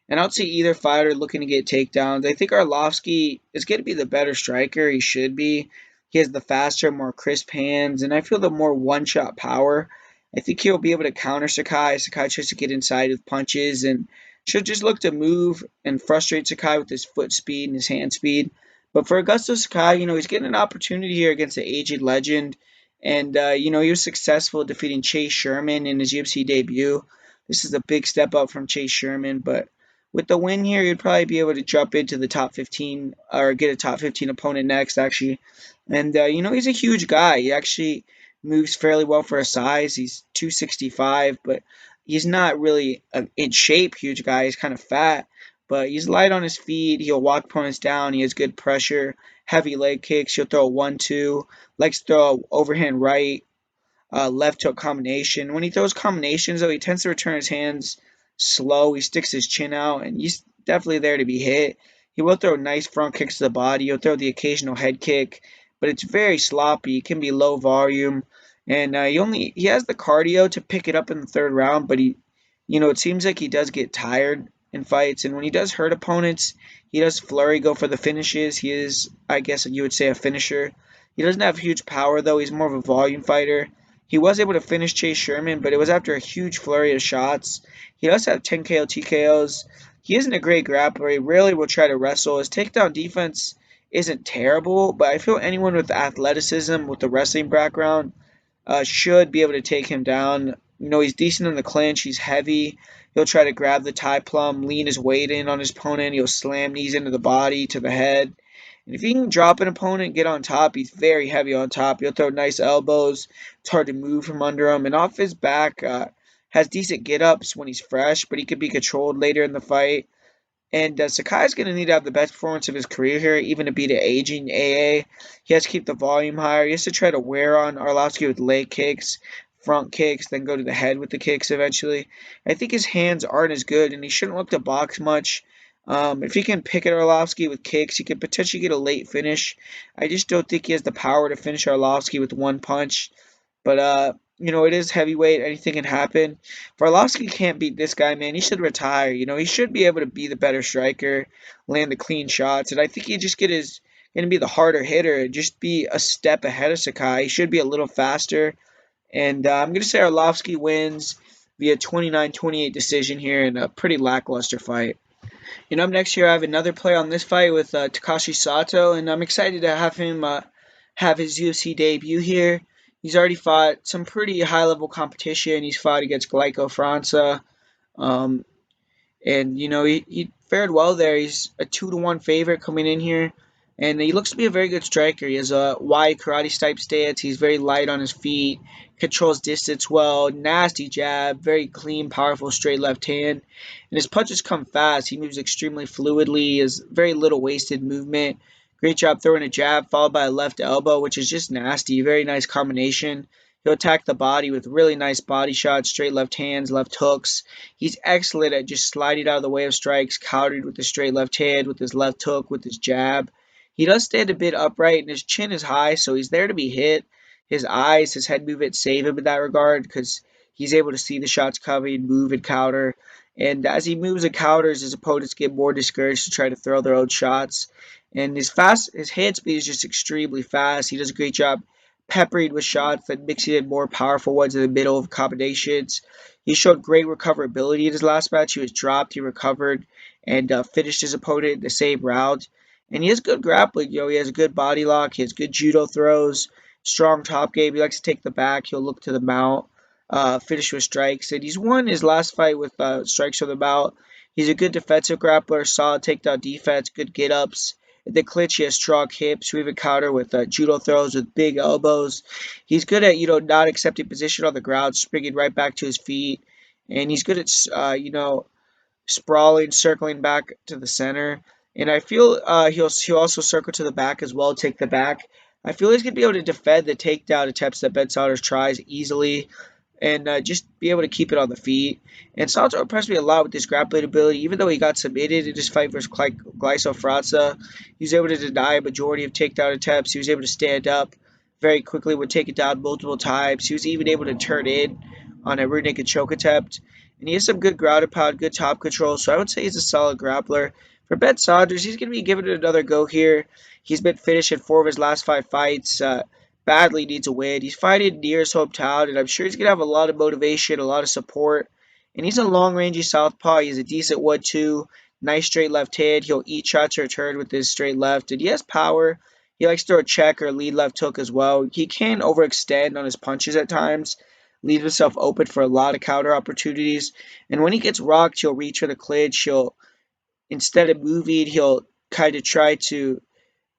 S1: And I would say either fighter looking to get takedowns. I think Arlovski is going to be the better striker. He should be. He has the faster, more crisp hands, and I feel the more one-shot power. I think he'll be able to counter Sakai. Sakai tries to get inside with punches and should just look to move and frustrate Sakai with his foot speed and his hand speed. But for Augusto Sakai, he's getting an opportunity here against the aged legend. And, he was successful defeating Chase Sherman in his UFC debut. This is a big step up from Chase Sherman, but with the win here, you'd probably be able to jump into the top 15 or get a top 15 opponent next, actually. And, he's a huge guy. He actually moves fairly well for his size. He's 265, but he's not really an in shape huge guy. He's kind of fat, but he's light on his feet. He'll walk opponents down. He has good pressure, heavy leg kicks. He'll throw a 1-2, likes to throw a overhand right, left hook combination. When he throws combinations, though, he tends to return his hands slow. He sticks his chin out, and he's definitely there to be hit. He will throw nice front kicks to the body. He'll throw the occasional head kick, but it's very sloppy. It can be low volume, and he has the cardio to pick it up in the third round. But it seems like he does get tired in fights, and when he does hurt opponents, he does flurry, go for the finishes. He is, I guess you would say, a finisher. He doesn't have huge power though. He's more of a volume fighter. He was able to finish Chase Sherman, but it was after a huge flurry of shots. He does have 10 KO TKOs. He isn't a great grappler. He rarely will try to wrestle. His takedown defense isn't terrible, but I feel anyone with athleticism, with the wrestling background, should be able to take him down. He's decent in the clinch. He's heavy. He'll try to grab the tie plum, lean his weight in on his opponent. He'll slam knees into the body, to the head. And if he can drop an opponent, get on top, he's very heavy on top. He'll throw nice elbows. It's hard to move from under him. And off his back, has decent get-ups when he's fresh, but he could be controlled later in the fight. And Sakai's going to need to have the best performance of his career here, even to beat an aging AA. He has to keep the volume higher. He has to try to wear on Arlovski with leg kicks, front kicks, then go to the head with the kicks eventually. I think his hands aren't as good, and he shouldn't look to box much. If he can pick at Arlovski with kicks, he could potentially get a late finish. I just don't think he has the power to finish Arlovski with one punch. But, it is heavyweight. Anything can happen. If Arlovski can't beat this guy, man, he should retire. He should be able to be the better striker, land the clean shots. And I think he just going to be the harder hitter, just be a step ahead of Sakai. He should be a little faster. And I'm going to say Arlovski wins via 29-28 decision here in a pretty lackluster fight. Up next here, I have another play on this fight with Takashi Sato, and I'm excited to have him have his UFC debut here. He's already fought some pretty high-level competition. He's fought against Glyco França, and he fared well there. He's a 2-1 favorite coming in here, and he looks to be a very good striker. He has a wide karate type stance. He's very light on his feet, controls distance well, nasty jab, very clean, powerful straight left hand, and his punches come fast. He moves extremely fluidly. He has very little wasted movement. Great job throwing a jab followed by a left elbow, which is just nasty. Very nice combination. He'll attack the body with really nice body shots, straight left hands, left hooks. He's excellent at just sliding out of the way of strikes, countered with his straight left hand, with his left hook, with his jab. He does stand a bit upright, and his chin is high, so he's there to be hit. His eyes, his head movement save him in that regard because he's able to see the shots coming, move and counter. And as he moves and counters, his opponents get more discouraged to try to throw their own shots. And his hand speed is just extremely fast. He does a great job peppering with shots that mixing in more powerful ones in the middle of combinations. He showed great recoverability in his last match. He was dropped, he recovered, and finished his opponent in the same round. And he has good grappling. He has a good body lock. He has good judo throws, strong top game. He likes to take the back. He'll look to the mount, finish with strikes. And he's won his last fight with strikes from the mount. He's a good defensive grappler, solid takedown defense, good get-ups. At the clinch, he has strong hips. We even counter with judo throws with big elbows. He's good at, not accepting position on the ground, springing right back to his feet. And he's good at, sprawling, circling back to the center. And I feel he'll also circle to the back as well, take the back. I feel he's gonna be able to defend the takedown attempts that Ben Saunders tries easily, and just be able to keep it on the feet. And Sato impressed me a lot with his grappling ability. Even though he got submitted in his fight versus Glyso Franza, he was able to deny a majority of takedown attempts. He was able to stand up very quickly when taken down multiple times. He was even able to turn in on a rear naked choke attempt. And he has some good ground and pound, good top control. So I would say he's a solid grappler. For Ben Saunders, he's going to be given it another go here. He's been finished in 4 of his last 5 fights. Badly needs a win. He's fighting near his hometown, and I'm sure he's going to have a lot of motivation, a lot of support. And he's a long-rangey southpaw. He's a decent 1-2, nice straight left hand. He'll eat shots return with his straight left, and he has power. He likes to throw a check or lead left hook as well. He can overextend on his punches at times, leave himself open for a lot of counter opportunities. And when he gets rocked, he'll reach for the clinch. Instead of moving, he'll kind of try to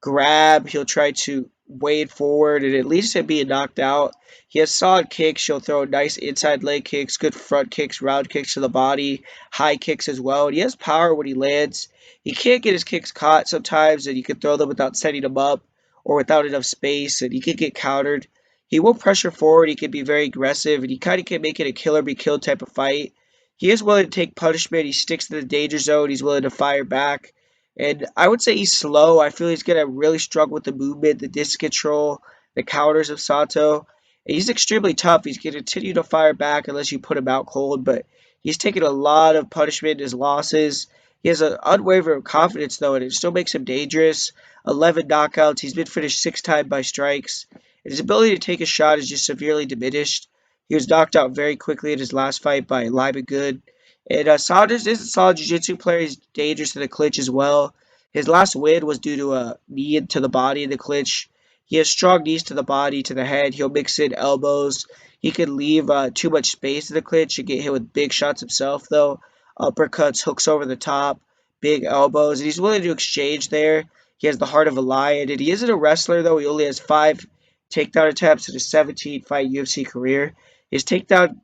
S1: grab. He'll try to wade forward and at least him being knocked out. He has solid kicks. He'll throw nice inside leg kicks, good front kicks, round kicks to the body, high kicks as well. And he has power when he lands. He can't get his kicks caught sometimes, and he can throw them without setting them up or without enough space, and he can get countered. He will pressure forward. He can be very aggressive, and he kind of can make it a kill or be killed type of fight. He is willing to take punishment. He sticks to the danger zone. He's willing to fire back. And I would say he's slow. I feel he's going to really struggle with the movement, the distance control, the counters of Sato. And he's extremely tough. He's going to continue to fire back unless you put him out cold. But he's taken a lot of punishment in his losses. He has an unwavering confidence, though, and it still makes him dangerous. 11 knockouts. He's been finished 6 times by strikes. And his ability to take a shot is just severely diminished. He was knocked out very quickly in his last fight by Lyman Good. And Saunders is a solid jiu-jitsu player. He's dangerous in the clinch as well. His last win was due to a knee to the body in the clinch. He has strong knees to the body, to the head. He'll mix in elbows. He can leave too much space in the clinch and get hit with big shots himself, though. Uppercuts, hooks over the top, big elbows. And he's willing to exchange there. He has the heart of a lion. And he isn't a wrestler, though. He only has 5 takedown attempts in his 17-fight UFC career. His takedown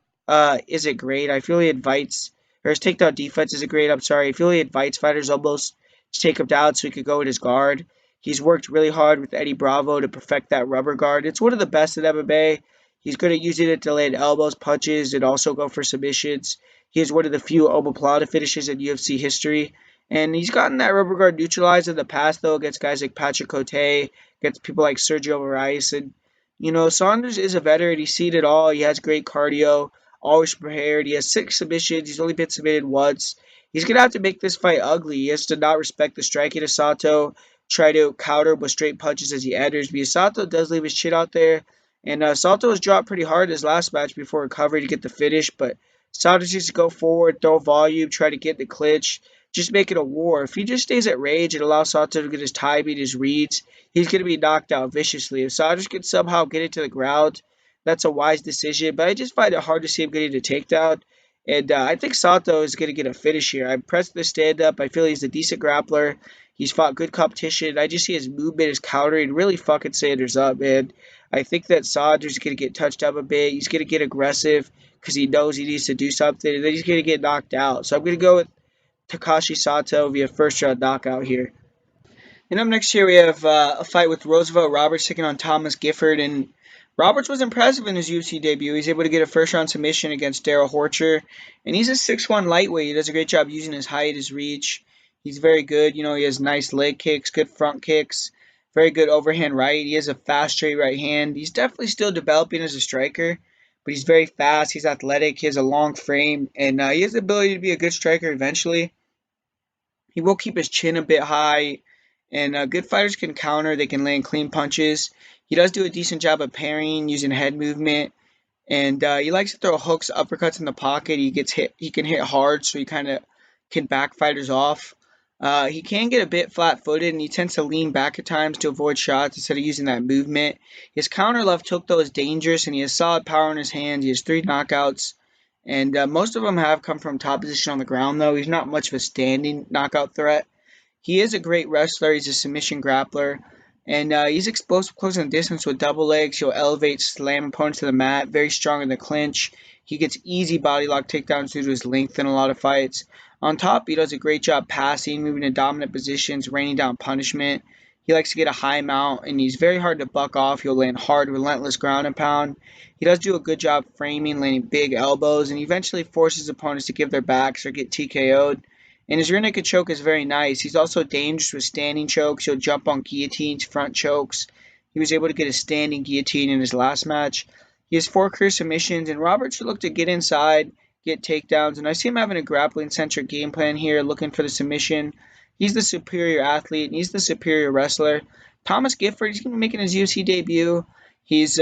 S1: isn't great. I feel he invites or his takedown defense isn't great. I'm sorry. I feel he invites fighters almost to take him down so he could go in his guard. He's worked really hard with Eddie Bravo to perfect that rubber guard. It's one of the best in MMA. He's good at using it to land elbows, punches, and also go for submissions. He has one of the few omoplata finishes in UFC history. And he's gotten that rubber guard neutralized in the past, though, against guys like Patrick Cote, against people like Sergio Moraes. And, Saunders is a veteran. He's seen it all. He has great cardio, always prepared. He has 6 submissions. He's only been submitted once. He's going to have to make this fight ugly. He has to not respect the striking of Sato, try to counter with straight punches as he enters, because Sato does leave his chin out there. And Sato was dropped pretty hard in his last match before recovery to get the finish, but Saunders needs to go forward, throw volume, try to get the clinch, just make it a war. If he just stays at range and allows Sato to get his timing, his reads, he's going to be knocked out viciously. If Saunders can somehow get it to the ground, that's a wise decision, but I just find it hard to see him getting a takedown. And I think Sato is going to get a finish here. I'm impressed with the stand-up. I feel he's a decent grappler. He's fought good competition. I just see his movement, his countering, really fucking Sanders up, man. I think that Saunders is going to get touched up a bit. He's going to get aggressive because he knows he needs to do something, and then he's going to get knocked out. So I'm going to go with Takashi Sato via first-round knockout here. And up next here we have a fight with Roosevelt Roberts taking on Thomas Gifford, and Roberts was impressive in his UFC debut. He's able to get a first-round submission against Daryl Horcher, and he's a 6'1" lightweight. He does a great job using his height, his reach. He's very good. He has nice leg kicks, good front kicks, very good overhand right. He has a fast straight right hand. He's definitely still developing as a striker, but he's very fast. He's athletic. He has a long frame, and he has the ability to be a good striker eventually. He will keep his chin a bit high, and good fighters can counter. They can land clean punches. He does do a decent job of parrying using head movement, and he likes to throw hooks, uppercuts in the pocket. He gets hit. He can hit hard, so he kind of can back fighters off. He can get a bit flat-footed, and he tends to lean back at times to avoid shots instead of using that movement. His counter left hook, though, is dangerous, and he has solid power in his hands. He has 3 knockouts, and most of them have come from top position on the ground, though. He's not much of a standing knockout threat. He is a great wrestler. He's a submission grappler. And he's explosive closing the distance with double legs. He'll elevate, slam opponents to the mat. Very strong in the clinch. He gets easy body lock takedowns due to his length in a lot of fights. On top, he does a great job passing, moving to dominant positions, raining down punishment. He likes to get a high mount, and he's very hard to buck off. He'll land hard, relentless ground and pound. He does do a good job framing, landing big elbows, and he eventually forces opponents to give their backs or get TKO'd. And his rear naked choke is very nice. He's also dangerous with standing chokes. He'll jump on guillotines, front chokes. He was able to get a standing guillotine in his last match. He has 4 career submissions, and Roberts should look to get inside, get takedowns, and I see him having a grappling-centric game plan here, looking for the submission. He's the superior athlete, and he's the superior wrestler. Thomas Gifford, he's going to be making his UFC debut. He's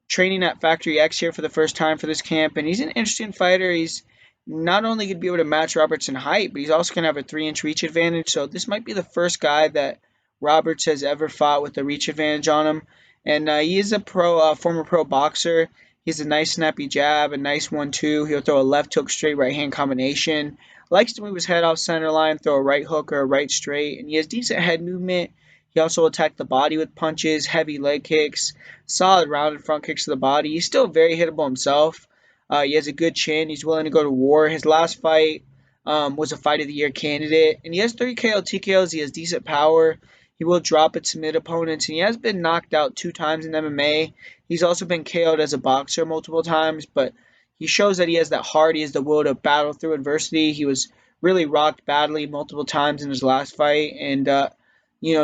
S1: training at Factory X here for the first time for this camp, and he's an interesting fighter. He's not only going to be able to match Roberts in height, but he's also going to have a 3-inch reach advantage. So this might be the first guy that Roberts has ever fought with a reach advantage on him. And he is a former pro boxer. He has a nice snappy jab, a nice 1-2. He'll throw a left hook, straight right hand combination. Likes to move his head off center line, throw a right hook or a right straight, and he has decent head movement. He also attacked the body with punches, heavy leg kicks, solid rounded front kicks to the body. He's still very hittable himself. He has a good chin. He's willing to go to war. His last fight was a Fight of the Year candidate. And he has 3 KO TKOs. He has decent power. He will drop and submit opponents. And he has been knocked out 2 times in MMA. He's also been KO'd as a boxer multiple times. But he shows that he has that heart. He has the will to battle through adversity. He was really rocked badly multiple times in his last fight. And,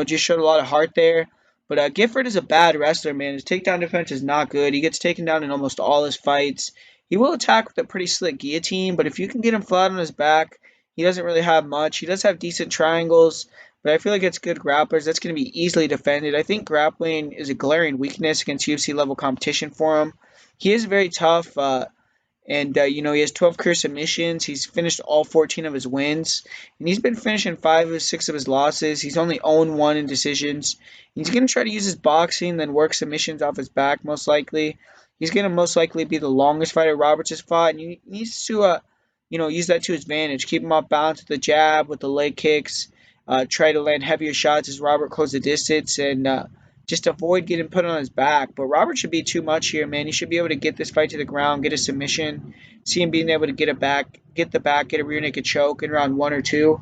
S1: just showed a lot of heart there. But Gifford is a bad wrestler, man. His takedown defense is not good. He gets taken down in almost all his fights. He will attack with a pretty slick guillotine, but if you can get him flat on his back, he doesn't really have much. He does have decent triangles, but I feel like it's good grapplers. That's going to be easily defended. I think grappling is a glaring weakness against UFC level competition for him. He is very tough. He has 12 career submissions. He's finished all 14 of his wins. And he's been finishing 5 or 6 of his losses. He's only 0-1 in decisions. He's going to try to use his boxing, then work submissions off his back, most likely. He's going to most likely be the longest fighter Roberts has fought. And he needs to, use that to his advantage. Keep him off balance with the jab, with the leg kicks. Try to land heavier shots as Robert closes the distance. And just avoid getting put on his back. But Robert should be too much here, man. He should be able to get this fight to the ground, get a submission, see him being able to get the back, get a rear naked choke in round 1 or 2.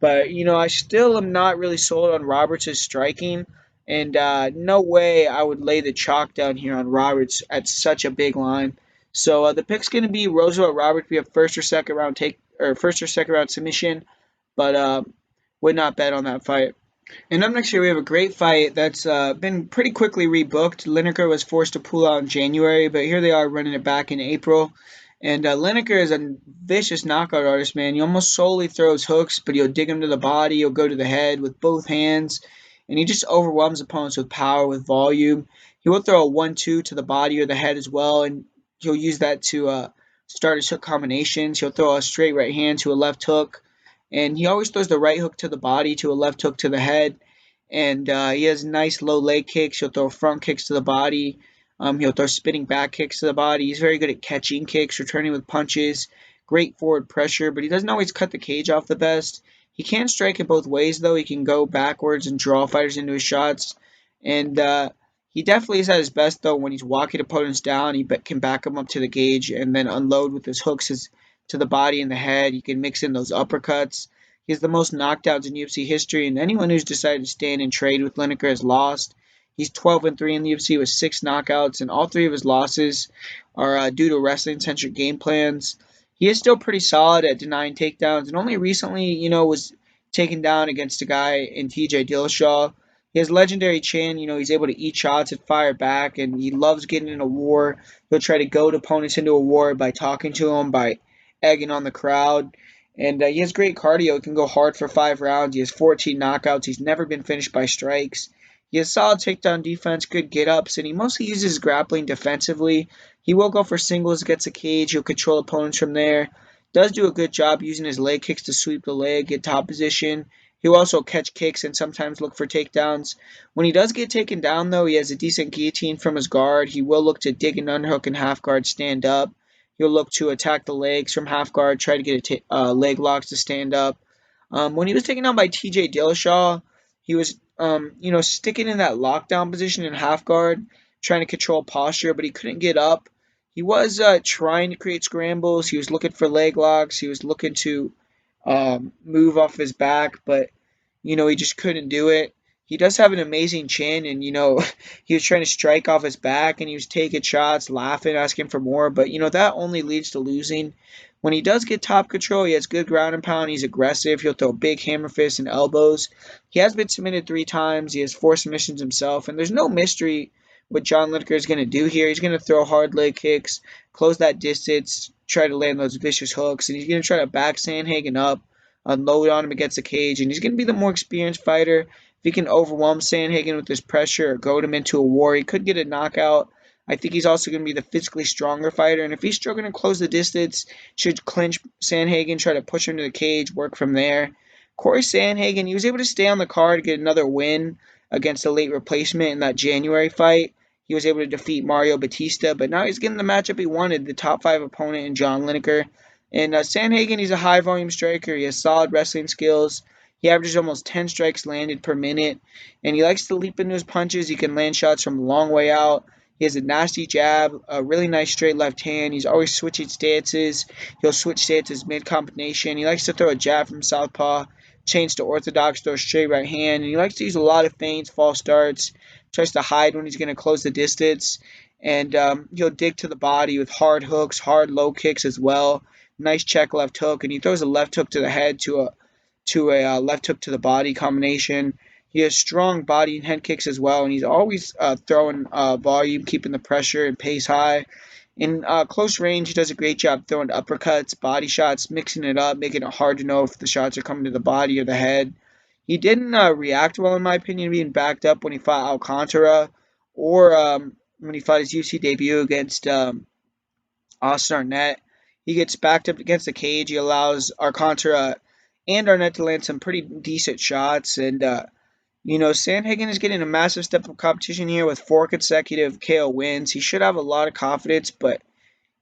S1: But, I still am not really sold on Roberts' striking. And no way I would lay the chalk down here on Roberts at such a big line. So the pick's going to be Roosevelt Roberts. We have first or second round submission, but would not bet on that fight. And up next here, we have a great fight that's been pretty quickly rebooked. Lineker was forced to pull out in January, but here they are running it back in April. And Lineker is a vicious knockout artist, man. He almost solely throws hooks, but he'll dig him to the body. He'll go to the head with both hands. And he just overwhelms opponents with power, with volume. He will throw a 1-2 to the body or the head as well, and he'll use that to start his hook combinations. He'll throw a straight right hand to a left hook. And he always throws the right hook to the body to a left hook to the head. And he has nice low leg kicks. He'll throw front kicks to the body. He'll throw spinning back kicks to the body. He's very good at catching kicks, returning with punches. Great forward pressure, but he doesn't always cut the cage off the best. He can strike in both ways, though. He can go backwards and draw fighters into his shots. And he definitely is at his best, though, when he's walking opponents down. He can back them up to the cage and then unload with his hooks to the body and the head. He can mix in those uppercuts. He has the most knockdowns in UFC history, and anyone who's decided to stand and trade with Lineker has lost. He's 12-3 in the UFC with 6 knockouts, and all 3 of his losses are due to wrestling-centric game plans. He is still pretty solid at denying takedowns, and only recently, was taken down against a guy in TJ Dillashaw. He has legendary chin. He's able to eat shots and fire back, and he loves getting in a war. He'll try to goad opponents into a war by talking to them, by egging on the crowd. And he has great cardio. He can go hard for 5 rounds. He has 14 knockouts. He's never been finished by strikes. He has solid takedown defense, good get-ups, and he mostly uses grappling defensively. He will go for singles, gets a cage. He'll control opponents from there. Does do a good job using his leg kicks to sweep the leg, get top position. He'll also catch kicks and sometimes look for takedowns. When he does get taken down, though, he has a decent guillotine from his guard. He will look to dig an underhook and half guard, stand up. He'll look to attack the legs from half guard, try to get leg locks to stand up. When he was taken down by TJ Dillashaw, he was, sticking in that lockdown position in half guard, trying to control posture, but he couldn't get up. He was trying to create scrambles. He was looking for leg locks. He was looking to move off his back, but he just couldn't do it. He does have an amazing chin, and he was trying to strike off his back, and he was taking shots, laughing, asking for more. But that only leads to losing. When he does get top control, he has good ground and pound. He's aggressive. He'll throw big hammer fists and elbows. He has been submitted 3 times. He has 4 submissions himself, and there's no mystery what John Lineker is going to do here. He's going to throw hard leg kicks, close that distance, try to land those vicious hooks, and he's going to try to back Sandhagen up, unload on him against the cage, and he's going to be the more experienced fighter. If he can overwhelm Sandhagen with his pressure or goad him into a war, he could get a knockout. I think he's also going to be the physically stronger fighter, and if he's struggling to close the distance, should clinch Sandhagen, try to push him to the cage, work from there. Corey Sandhagen, he was able to stay on the card, get another win against a late replacement in that January fight. He was able to defeat Mario Batista, but now he's getting the matchup he wanted, the top 5 opponent in John Lineker. And Sandhagen, he's a high-volume striker. He has solid wrestling skills. He averages almost 10 strikes landed per minute, and he likes to leap into his punches. He can land shots from a long way out. He has a nasty jab, a really nice straight left hand. He's always switching stances. He'll switch stances mid-combination. He likes to throw a jab from southpaw, change to orthodox, throw a straight right hand, and he likes to use a lot of feints, false starts, tries to hide when he's going to close the distance, and he'll dig to the body with hard hooks, hard low kicks as well. Nice check left hook, and he throws a left hook to the head to a left hook to the body combination. He has strong body and head kicks as well, and he's always throwing volume, keeping the pressure and pace high. In close range, he does a great job throwing uppercuts, body shots, mixing it up, making it hard to know if the shots are coming to the body or the head. He didn't react well, in my opinion, being backed up when he fought Alcantara or when he fought his UFC debut against Austin Arnett. He gets backed up against the cage. He allows Alcantara and Arnett to land some pretty decent shots. And, Sandhagen is getting a massive step of competition here with 4 consecutive KO wins. He should have a lot of confidence, but,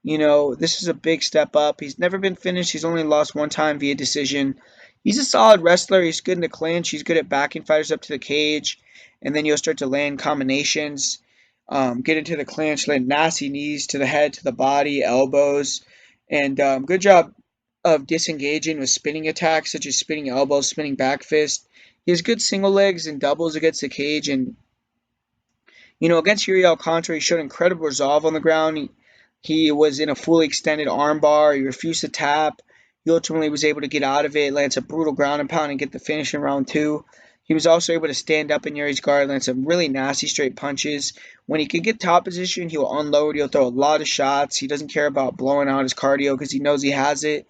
S1: this is a big step up. He's never been finished. He's only lost 1 time via decision. He's a solid wrestler. He's good in the clinch. He's good at backing fighters up to the cage. And then you'll start to land combinations, get into the clinch, land nasty knees to the head, to the body, elbows. And good job of disengaging with spinning attacks, such as spinning elbows, spinning back fist. He has good single legs and doubles against the cage. And, against Yuri Alcantara, he showed incredible resolve on the ground. He was in a fully extended armbar. He refused to tap. He ultimately was able to get out of it, lands a brutal ground and pound, and get the finish in round 2. He was also able to stand up in Yuri's guard, land some really nasty straight punches. When he can get top position, he'll unload. He'll throw a lot of shots. He doesn't care about blowing out his cardio because he knows he has it.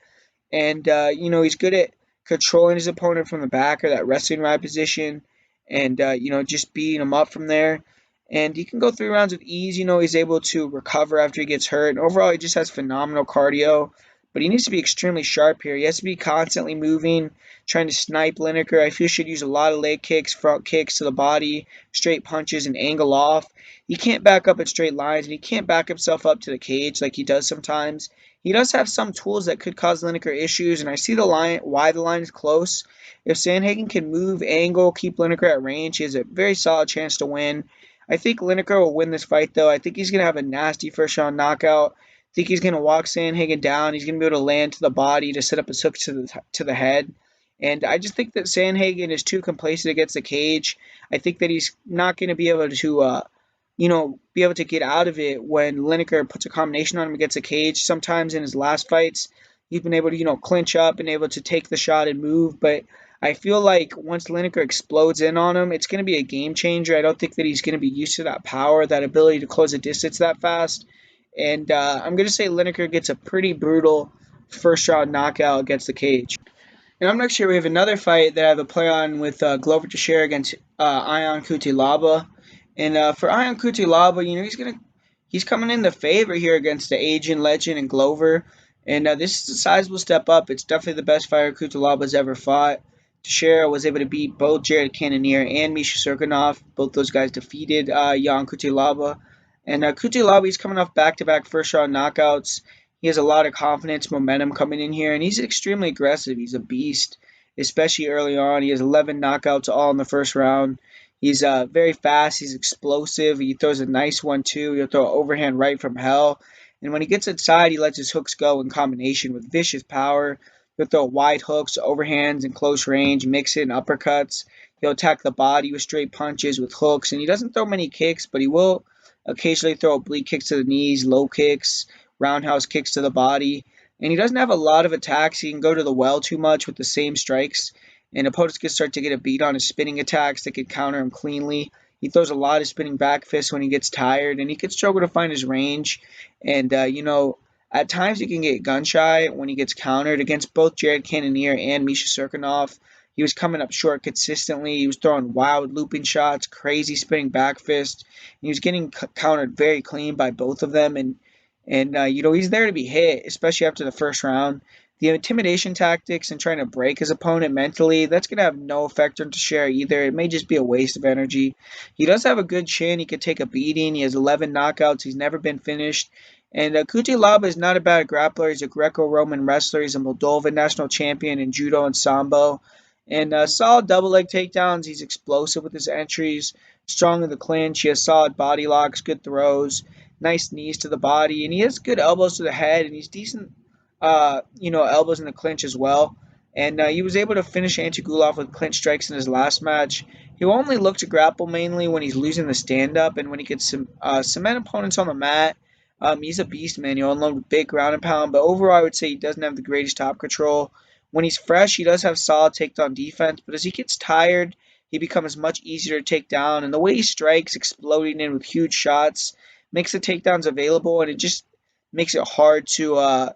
S1: And, he's good at controlling his opponent from the back or that wrestling ride position and, just beating him up from there. And he can go 3 rounds with ease. He's able to recover after he gets hurt. And overall, he just has phenomenal cardio. But he needs to be extremely sharp here. He has to be constantly moving, trying to snipe Lineker. I feel he should use a lot of leg kicks, front kicks to the body, straight punches, and angle off. He can't back up in straight lines, and he can't back himself up to the cage like he does sometimes. He does have some tools that could cause Lineker issues, and I see why the line is close. If Sandhagen can move, angle, keep Lineker at range, he has a very solid chance to win. I think Lineker will win this fight, though. I think he's going to have a nasty first-round knockout. I think he's going to walk Sandhagen down. He's going to be able to land to the body to set up his hooks to the head. And I just think that Sandhagen is too complacent against the cage. I think that he's not going to be able to get out of it when Lineker puts a combination on him against the cage. Sometimes in his last fights, he's been able to, clinch up and able to take the shot and move. But I feel like once Lineker explodes in on him, it's going to be a game changer. I don't think that he's going to be used to that power, that ability to close a distance that fast. And I'm going to say Lineker gets a pretty brutal first-round knockout against the cage. And up next here, we have another fight that I have a play on with Glover Teixeira against Ion Cutelaba. And for Ion Cutelaba, he's coming in the favor here against the Asian legend and Glover. And this is a sizable step up. It's definitely the best fighter Cutelaba's ever fought. Teixeira was able to beat both Jared Cannonier and Misha Serkinov. Both those guys defeated Ion Cutelaba. And Cutelaba, he's coming off back-to-back first-round knockouts. He has a lot of confidence, momentum coming in here, and he's extremely aggressive. He's a beast. especially early on. He has 11 knockouts all in the first round. He's very fast. He's explosive. He throws a nice one too. He'll throw an overhand right from hell. And when he gets inside, he lets his hooks go in combination with vicious power. He'll throw wide hooks, overhands in close range, mix it in uppercuts. He'll attack the body with straight punches, with hooks, and he doesn't throw many kicks, but he will occasionally throw oblique kicks to the knees, low kicks, roundhouse kicks to the body. And he doesn't have a lot of attacks. He can go to the well too much with the same strikes, and opponents can start to get a beat on his spinning attacks that could counter him cleanly. He throws a lot of spinning back fists when he gets tired, and he could struggle to find his range. And, at times he can get gun shy when he gets countered against both Jared Cannonier and Misha Serkinov. He was coming up short consistently. He was throwing wild looping shots, crazy spinning back fists. He was getting countered very clean by both of them, and he's there to be hit, especially after the first round. The intimidation tactics and trying to break his opponent mentally, that's going to have no effect on Teixeira either. It may just be a waste of energy. He does have a good chin. He could take a beating. He has 11 knockouts. He's never been finished. And Cutelaba is not a bad grappler. He's a Greco-Roman wrestler. He's a Moldovan national champion in judo and sambo. And solid double leg takedowns. He's explosive with his entries, strong in the clinch. He has solid body locks, good throws, nice knees to the body, and he has good elbows to the head, and he's decent, elbows in the clinch as well. And he was able to finish Antigulov with clinch strikes in his last match. He will only look to grapple mainly when he's losing the stand-up and when he gets cement opponents on the mat. He's a beast, man. He'll unload with big ground and pound, but overall I would say he doesn't have the greatest top control. When he's fresh, he does have solid takedown defense, but as he gets tired, he becomes much easier to take down. And the way he strikes, exploding in with huge shots, makes the takedowns available, and it just makes it hard to,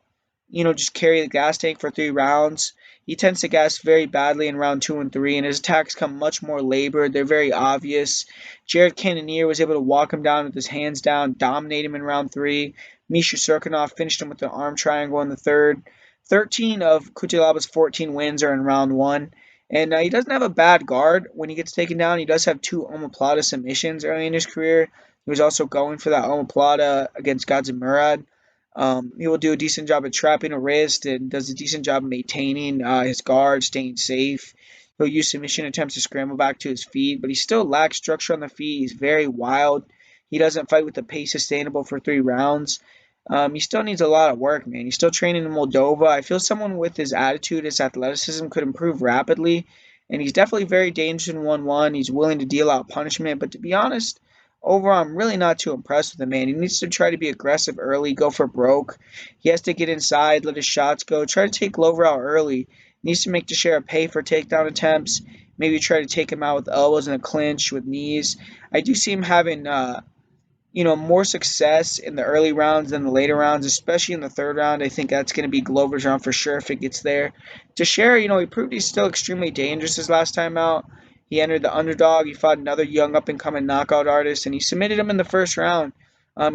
S1: just carry the gas tank for 3 rounds. He tends to gas very badly in round 2 and 3, and his attacks come much more labored. They're very obvious. Jared Cannonier was able to walk him down with his hands down, dominate him in round 3. Misha Serkinov finished him with the arm triangle in the third. 13 of Kutelaba's 14 wins are in round 1. And he doesn't have a bad guard when he gets taken down. He does have 2 omoplata submissions early in his career. He was also going for that omoplata against Gadzhi Murad. He will do a decent job at trapping a wrist and does a decent job maintaining his guard, staying safe. He'll use submission attempts to scramble back to his feet, but he still lacks structure on the feet. He's very wild. He doesn't fight with the pace sustainable for 3 rounds. He still needs a lot of work, man. He's still training in Moldova. I feel someone with his attitude, his athleticism could improve rapidly, and he's definitely very dangerous in 1-1. He's willing to deal out punishment, but to be honest, overall, I'm really not too impressed with the man. He needs to try to be aggressive early, go for broke. He has to get inside, let his shots go, try to take Glover out early. He needs to make Teixeira pay for takedown attempts, maybe try to take him out with elbows in a clinch, with knees. I do see him having more success in the early rounds than the later rounds, especially in the third round. I think that's going to be Glover's round for sure if it gets there. Teixeira, he proved he's still extremely dangerous his last time out. He entered the underdog. He fought another young up-and-coming knockout artist, and he submitted him in the first round.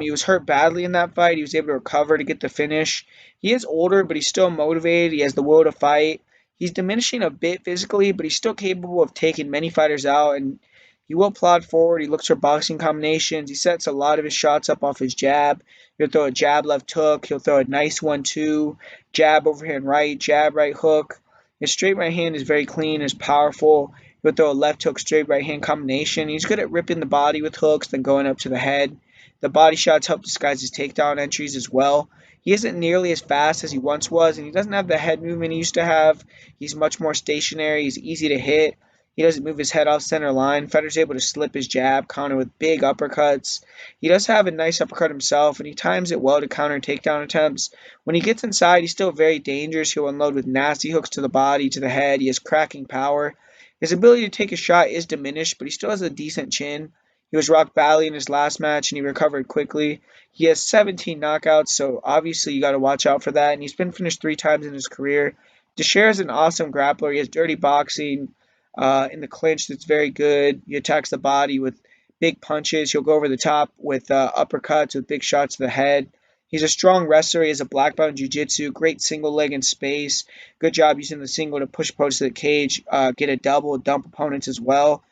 S1: He was hurt badly in that fight. He was able to recover to get the finish. He is older, but he's still motivated. He has the will to fight. He's diminishing a bit physically, but he's still capable of taking many fighters out, and he will plod forward. He looks for boxing combinations. He sets a lot of his shots up off his jab. He'll throw a jab left hook. He'll throw a nice 1-2. Jab overhand right. Jab right hook. His straight right hand is very clean. Is powerful. He'll throw a left hook straight right hand combination. He's good at ripping the body with hooks, then going up to the head. The body shots help disguise his takedown entries as well. He isn't nearly as fast as he once was, and he doesn't have the head movement he used to have. He's much more stationary. He's easy to hit. He doesn't move his head off center line. Fedor's able to slip his jab, counter with big uppercuts. He does have a nice uppercut himself, and he times it well to counter takedown attempts. When he gets inside, he's still very dangerous. He'll unload with nasty hooks to the body, to the head. He has cracking power. His ability to take a shot is diminished, but he still has a decent chin. He was rocked badly in his last match, and he recovered quickly. He has 17 knockouts, so obviously you got to watch out for that, and he's been finished 3 times in his career. Teixeira is an awesome grappler. He has dirty boxing. In the clinch, that's very good. He attacks the body with big punches. He'll go over the top with uppercuts, with big shots to the head. He's a strong wrestler. He has a black belt in jiu-jitsu, great single leg in space. Good job using the single to push opponents to the cage, get a double, dump opponents as well.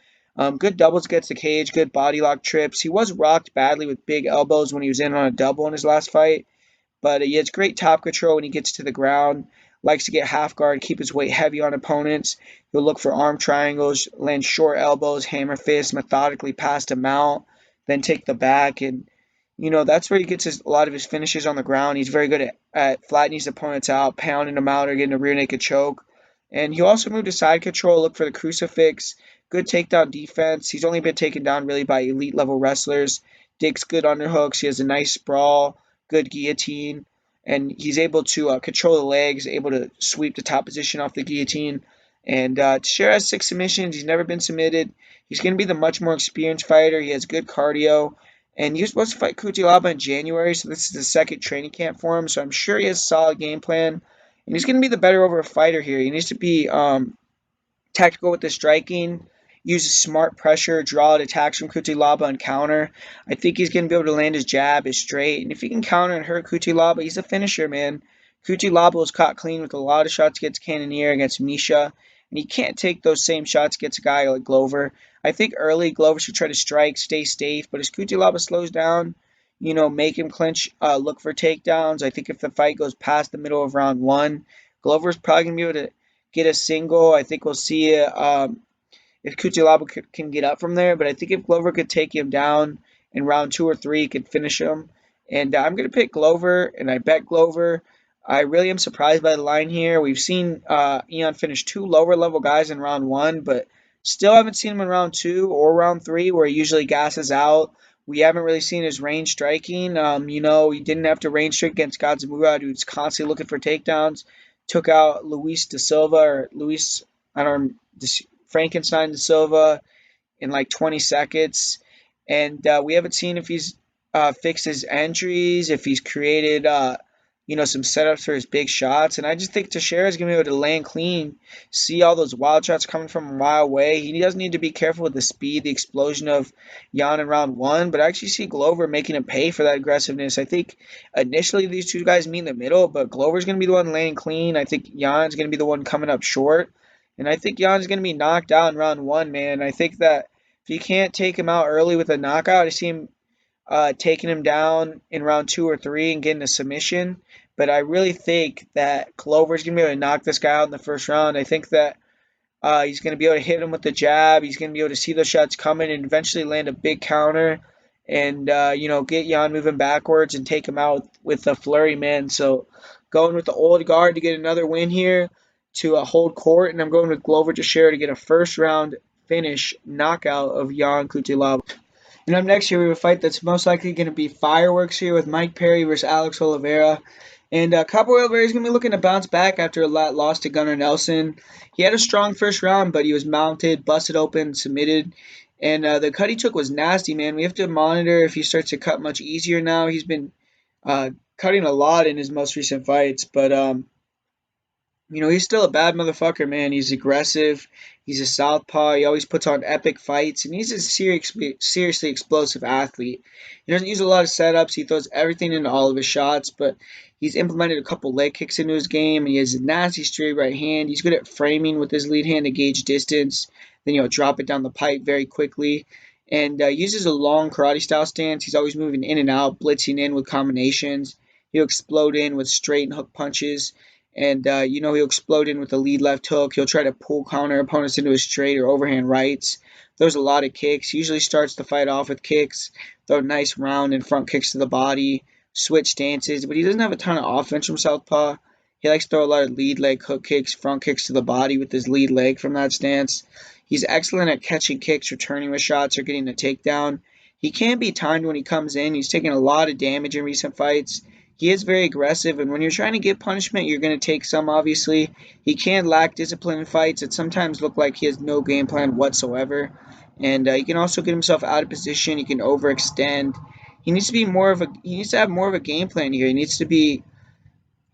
S1: Good doubles gets the cage, good body lock trips. He was rocked badly with big elbows when he was in on a double in his last fight, but he has great top control when he gets to the ground. likes to get half guard, keep his weight heavy on opponents. He'll look for arm triangles, land short elbows, hammer fists, methodically pass to mount, then take the back. And, that's where he gets a lot of his finishes on the ground. He's very good at flattening his opponents out, pounding them out, or getting a rear naked choke. And he'll also move to side control, look for the crucifix, good takedown defense. He's only been taken down really by elite level wrestlers. Digs good underhooks. He has a nice sprawl, good guillotine, and he's able to control the legs, able to sweep the top position off the guillotine. And Teixeira has 6 submissions. He's never been submitted. He's going to be the much more experienced fighter. He has good cardio. And he was supposed to fight Cutelaba in January, so this is the second training camp for him. So I'm sure he has a solid game plan. And he's going to be the better over fighter here. He needs to be tactical with the striking, use smart pressure, draw out attacks from Cutelaba and counter. I think he's going to be able to land his jab, his straight. And if he can counter and hurt Cutelaba, he's a finisher, man. Cutelaba was caught clean with a lot of shots against Cannonier, against Misha. And he can't take those same shots against a guy like Glover. I think early Glover should try to strike, stay safe. But as Cutelaba slows down, make him clinch, look for takedowns. I think if the fight goes past the middle of round 1, Glover's probably going to be able to get a single. I think we'll see if Cutelaba can get up from there. But I think if Glover could take him down in round 2 or 3, he could finish him. And I'm going to pick Glover, and I bet Glover. I really am surprised by the line here. We've seen Ion finish 2 lower-level guys in round 1, but still haven't seen him in round 2 or round 3, where he usually gasses out. We haven't really seen his range striking. He didn't have to range strike against Godzimura, who's constantly looking for takedowns. Took out Luis da Silva, or Luis, I don't know, Frankenstein da Silva in like 20 seconds. And we haven't seen if he's fixed his entries, if he's created, some setups for his big shots. And I just think Teixeira is going to be able to land clean, see all those wild shots coming from a mile away. He doesn't need to be careful with the speed, the explosion of Jan in round 1, but I actually see Glover making him pay for that aggressiveness. I think initially these two guys meet in the middle, but Glover's going to be the one landing clean. I think Jan's going to be the one coming up short. And I think Jan's going to be knocked out in round 1, man. I think that if you can't take him out early with a knockout, I see him taking him down in round 2 or 3 and getting a submission. But I really think that Glover's going to be able to knock this guy out in the first round. I think that he's going to be able to hit him with the jab. He's going to be able to see those shots coming and eventually land a big counter and, get Jan moving backwards and take him out with a flurry, man. So going with the old guard to get another win here to hold court. And I'm going with Glover Teixeira to get a first-round finish knockout of Jan Cutelaba. And up next here, we have a fight that's most likely going to be fireworks here with Mike Perry versus Alex Oliveira. And Cabo Oliveira is going to be looking to bounce back after a loss to Gunnar Nelson. He had a strong first round, but he was mounted, busted open, submitted. And the cut he took was nasty, man. We have to monitor if he starts to cut much easier now. He's been cutting a lot in his most recent fights. But, he's still a bad motherfucker, man. He's aggressive. He's a southpaw. He always puts on epic fights. And he's a seriously explosive athlete. He doesn't use a lot of setups. He throws everything into all of his shots. But he's implemented a couple leg kicks into his game. He has a nasty straight right hand. He's good at framing with his lead hand to gauge distance. Then, drop it down the pipe very quickly. And uses a long karate-style stance. He's always moving in and out, blitzing in with combinations. He'll explode in with straight and hook punches. And, he'll explode in with a lead left hook. He'll try to pull counter opponents into his straight or overhand rights. Throws a lot of kicks. He usually starts the fight off with kicks. Throw nice round and front kicks to the body. Switch stances. But he doesn't have a ton of offense from southpaw. He likes to throw a lot of lead leg hook kicks, front kicks to the body with his lead leg from that stance. He's excellent at catching kicks, returning with shots, or getting a takedown. He can be timed when he comes in. He's taken a lot of damage in recent fights. He is very aggressive, and when you're trying to get punishment, you're going to take some, obviously. He can lack discipline in fights. It sometimes look like he has no game plan whatsoever. And he can also get himself out of position. He can overextend. He needs to have more of a game plan here. He needs to be,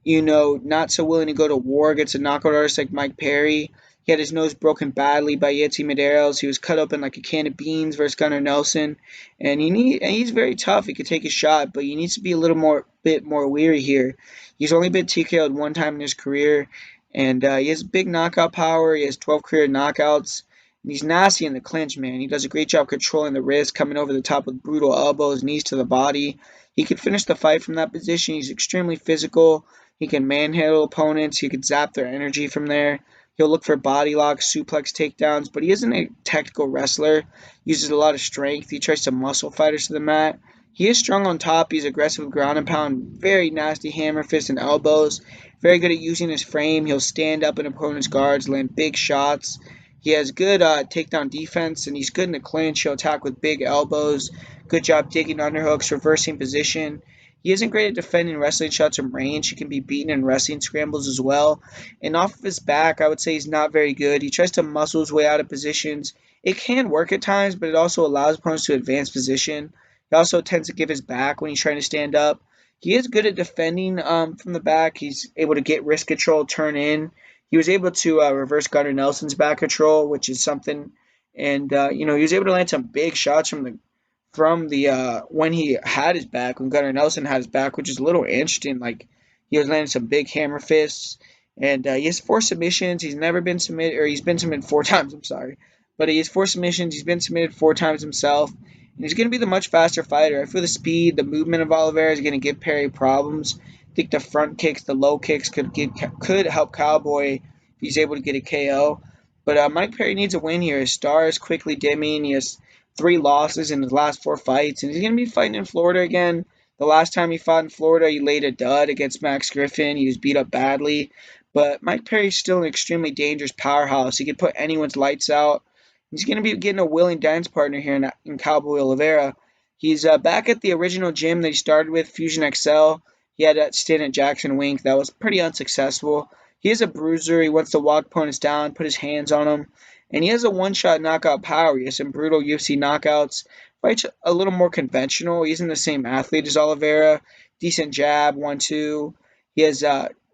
S1: not so willing to go to war against a knockout artist like Mike Perry. He had his nose broken badly by Yetzi Medeiros. He was cut open like a can of beans versus Gunnar Nelson. And he's very tough. He could take a shot, but he needs to be a bit more weary here. He's only been TKO'd one time in his career. And he has big knockout power. He has 12 career knockouts. And he's nasty in the clinch, man. He does a great job controlling the wrist, coming over the top with brutal elbows, knees to the body. He could finish the fight from that position. He's extremely physical. He can manhandle opponents. He can zap their energy from there. He'll look for body locks, suplex takedowns, but he isn't a technical wrestler. Uses a lot of strength. He tries to muscle fighters to the mat. He is strong on top. He's aggressive with ground and pound. Very nasty hammer fists and elbows. Very good at using his frame. He'll stand up in opponents' guards, land big shots. He has good takedown defense, and he's good in the clinch. He'll attack with big elbows. Good job digging underhooks, reversing position. He isn't great at defending wrestling shots from range. He can be beaten in wrestling scrambles as well. And off of his back, I would say he's not very good. He tries to muscle his way out of positions. It can work at times, but it also allows opponents to advance position. He also tends to give his back when he's trying to stand up. He is good at defending from the back. He's able to get wrist control, turn in. He was able to reverse Gunnar Nelson's back control, which is something. And he was able to land some big shots from the when he had his back, when Gunnar Nelson had his back, which is a little interesting. Like, he was landing some big hammer fists, and he has 4 submissions. He's never been submitted, or he's been submitted 4 times. I'm sorry, but he has 4 submissions. He's been submitted 4 times himself, and he's going to be the much faster fighter. I feel the speed, the movement of Oliveira is going to give Perry problems. I think the front kicks, the low kicks could help Cowboy if he's able to get a KO. But Mike Perry needs a win here. His star is quickly dimming. He has 3 losses in his last 4 fights, and he's going to be fighting in Florida again. The last time he fought in Florida, he laid a dud against Max Griffin. He was beat up badly, but Mike Perry's still an extremely dangerous powerhouse. He could put anyone's lights out. He's going to be getting a willing dance partner here in Cowboy Oliveira. He's back at the original gym that he started with, Fusion XL. He had that stint at Jackson Wink that was pretty unsuccessful. He is a bruiser. He wants to walk opponents down, put his hands on them. And he has a one-shot knockout power. He has some brutal UFC knockouts. Fights a little more conventional. He isn't the same athlete as Oliveira. Decent jab, 1-2. He has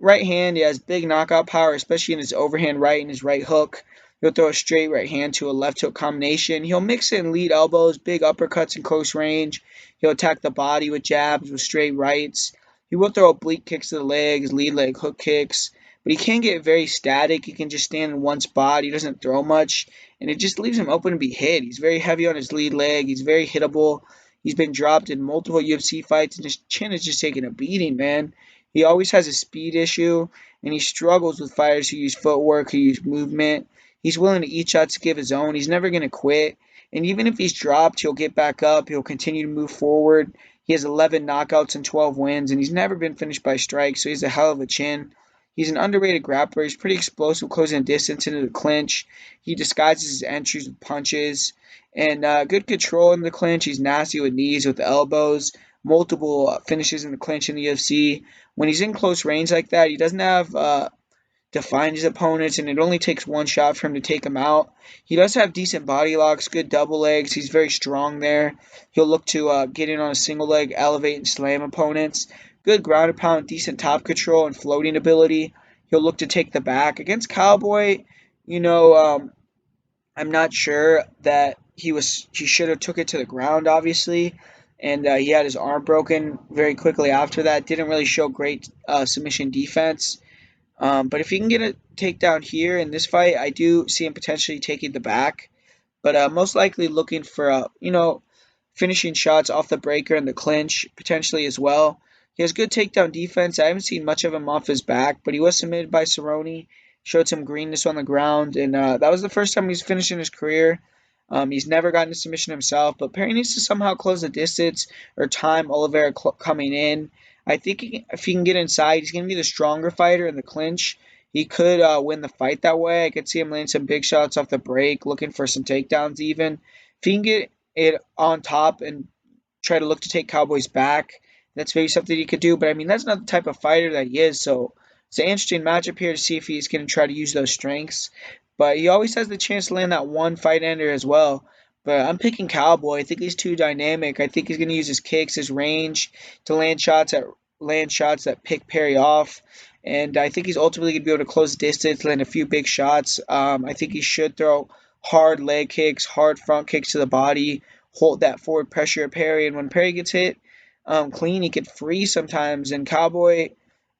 S1: right hand. He has big knockout power, especially in his overhand right and his right hook. He'll throw a straight right hand to a left hook combination. He'll mix in lead elbows, big uppercuts in close range. He'll attack the body with jabs, with straight rights. He will throw oblique kicks to the legs, lead leg hook kicks. But he can get very static. He can just stand in one spot. He doesn't throw much, and it just leaves him open to be hit. He's very heavy on his lead leg. He's very hittable. He's been dropped in multiple UFC fights, and his chin is just taking a beating, man. He always has a speed issue, and he struggles with fighters who use footwork, who use movement. He's willing to eat shots to give his own. He's never going to quit. And even if he's dropped, he'll get back up. He'll continue to move forward. He has 11 knockouts and 12 wins, and he's never been finished by strikes, so he's a hell of a chin. He's an underrated grappler. He's pretty explosive, closing the distance into the clinch. He disguises his entries with punches. And good control in the clinch. He's nasty with knees, with elbows. Multiple finishes in the clinch in the UFC. When he's in close range like that, he doesn't have to find his opponents, and it only takes one shot for him to take him out. He does have decent body locks, good double legs. He's very strong there. He'll look to get in on a single leg, elevate and slam opponents. Good ground and pound, decent top control and floating ability. He'll look to take the back. Against Cowboy, I'm not sure that he should have took it to the ground, obviously. And he had his arm broken very quickly after that. Didn't really show great submission defense. But if he can get a takedown here in this fight, I do see him potentially taking the back. But most likely looking for, finishing shots off the breaker and the clinch, potentially as well. He has good takedown defense. I haven't seen much of him off his back, but he was submitted by Cerrone. Showed some greenness on the ground, and that was the first time he's finished in his career. He's never gotten a submission himself, but Perry needs to somehow close the distance or time Oliveira coming in. I think if he can get inside, he's going to be the stronger fighter in the clinch. He could win the fight that way. I could see him landing some big shots off the break, looking for some takedowns even. If he can get it on top and try to look to take Cowboy's back, that's maybe something he could do. But, I mean, that's not the type of fighter that he is. So it's an interesting matchup here to see if he's going to try to use those strengths. But he always has the chance to land that one fight ender as well. But I'm picking Cowboy. I think he's too dynamic. I think he's going to use his kicks, his range to land shots that pick Perry off. And I think he's ultimately going to be able to close the distance, land a few big shots. I think he should throw hard leg kicks, hard front kicks to the body, hold that forward pressure at Perry. And when Perry gets hit clean, he could freeze sometimes. And Cowboy,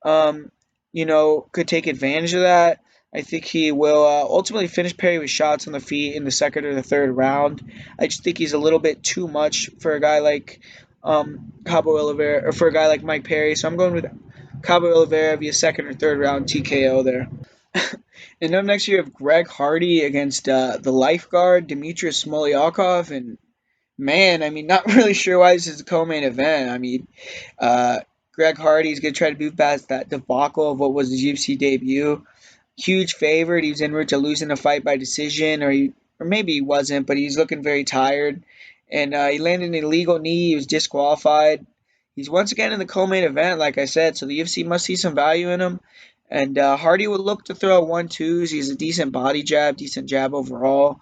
S1: could take advantage of that. I think he will ultimately finish Perry with shots on the feet in the second or the third round. I just think he's a little bit too much for a guy like Cowboy Oliveira, or for a guy like Mike Perry. So I'm going with Cowboy Oliveira via second or third round TKO there. And up next, you have Greg Hardy against the lifeguard, Demetrius Smoliakov. And man, I mean, not really sure why this is a co-main event. I mean, uh, Greg Hardy is going to try to move past that debacle of what was his UFC debut. Huge favorite. He was en route to losing a fight by decision, or maybe he wasn't, but he's looking very tired. And he landed an illegal knee. He was disqualified. He's once again in the co-main event, like I said, so the UFC must see some value in him. And Hardy would look to throw 1-2s. He's a decent body jab, decent jab overall.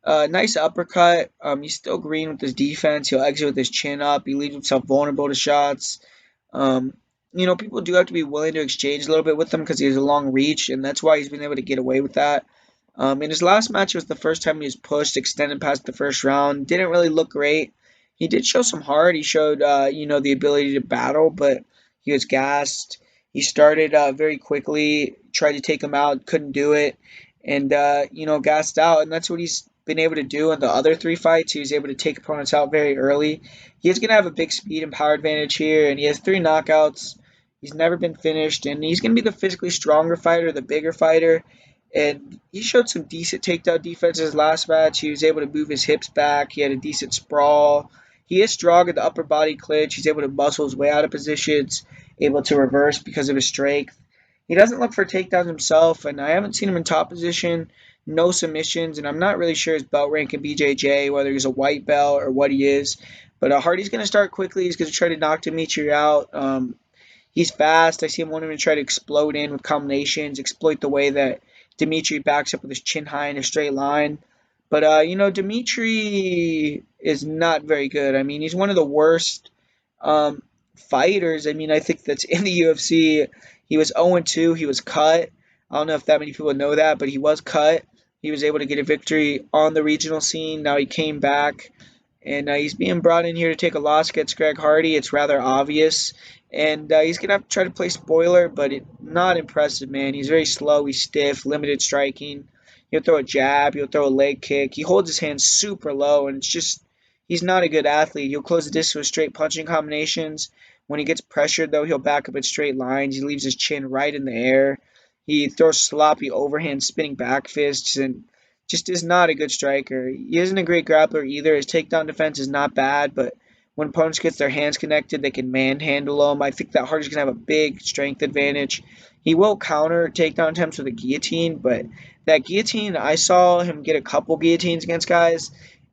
S1: Nice uppercut. He's still green with his defense. He'll exit with his chin up. He leaves himself vulnerable to shots. Um, People do have to be willing to exchange a little bit with him because he has a long reach, and that's why he's been able to get away with that. In his last match, it was the first time he was pushed, extended past the first round. Didn't really look great. He did show some heart. He showed, the ability to battle, but he was gassed. He started very quickly, tried to take him out, couldn't do it, and, gassed out. And that's what he's been able to do in the other three fights. He was able to take opponents out very early. He's going to have a big speed and power advantage here, and he has 3 knockouts. He's never been finished, and he's going to be the physically stronger fighter, the bigger fighter. And he showed some decent takedown defense in his last match. He was able to move his hips back. He had a decent sprawl. He is strong in the upper body clinch. He's able to muscle his way out of positions, able to reverse because of his strength. He doesn't look for takedowns himself, and I haven't seen him in top position. No submissions, and I'm not really sure his belt rank in BJJ, whether he's a white belt or what he is. But Hardy's going to start quickly. He's going to try to knock Dimitri out. He's fast. I see him wanting to try to explode in with combinations, exploit the way that Dimitri backs up with his chin high in a straight line. But, Dimitri is not very good. I mean, he's one of the worst fighters. I mean, I think that's in the UFC. He was 0-2. He was cut. I don't know if that many people know that, but he was cut. He was able to get a victory on the regional scene. Now he came back, and he's being brought in here to take a loss against Greg Hardy. It's rather obvious. And he's going to have to try to play spoiler, but not impressive, man. He's very slow. He's stiff, limited striking. He'll throw a jab. He'll throw a leg kick. He holds his hands super low, and it's just he's not a good athlete. He'll close the distance with straight punching combinations. When he gets pressured, though, he'll back up in straight lines. He leaves his chin right in the air. He throws sloppy overhand spinning back fists and just is not a good striker. He isn't a great grappler either. His takedown defense is not bad, but when opponents get their hands connected, they can manhandle him. I think that Hardy's going to have a big strength advantage. He will counter takedown attempts with a guillotine, but that guillotine, I saw him get a couple guillotines against guys,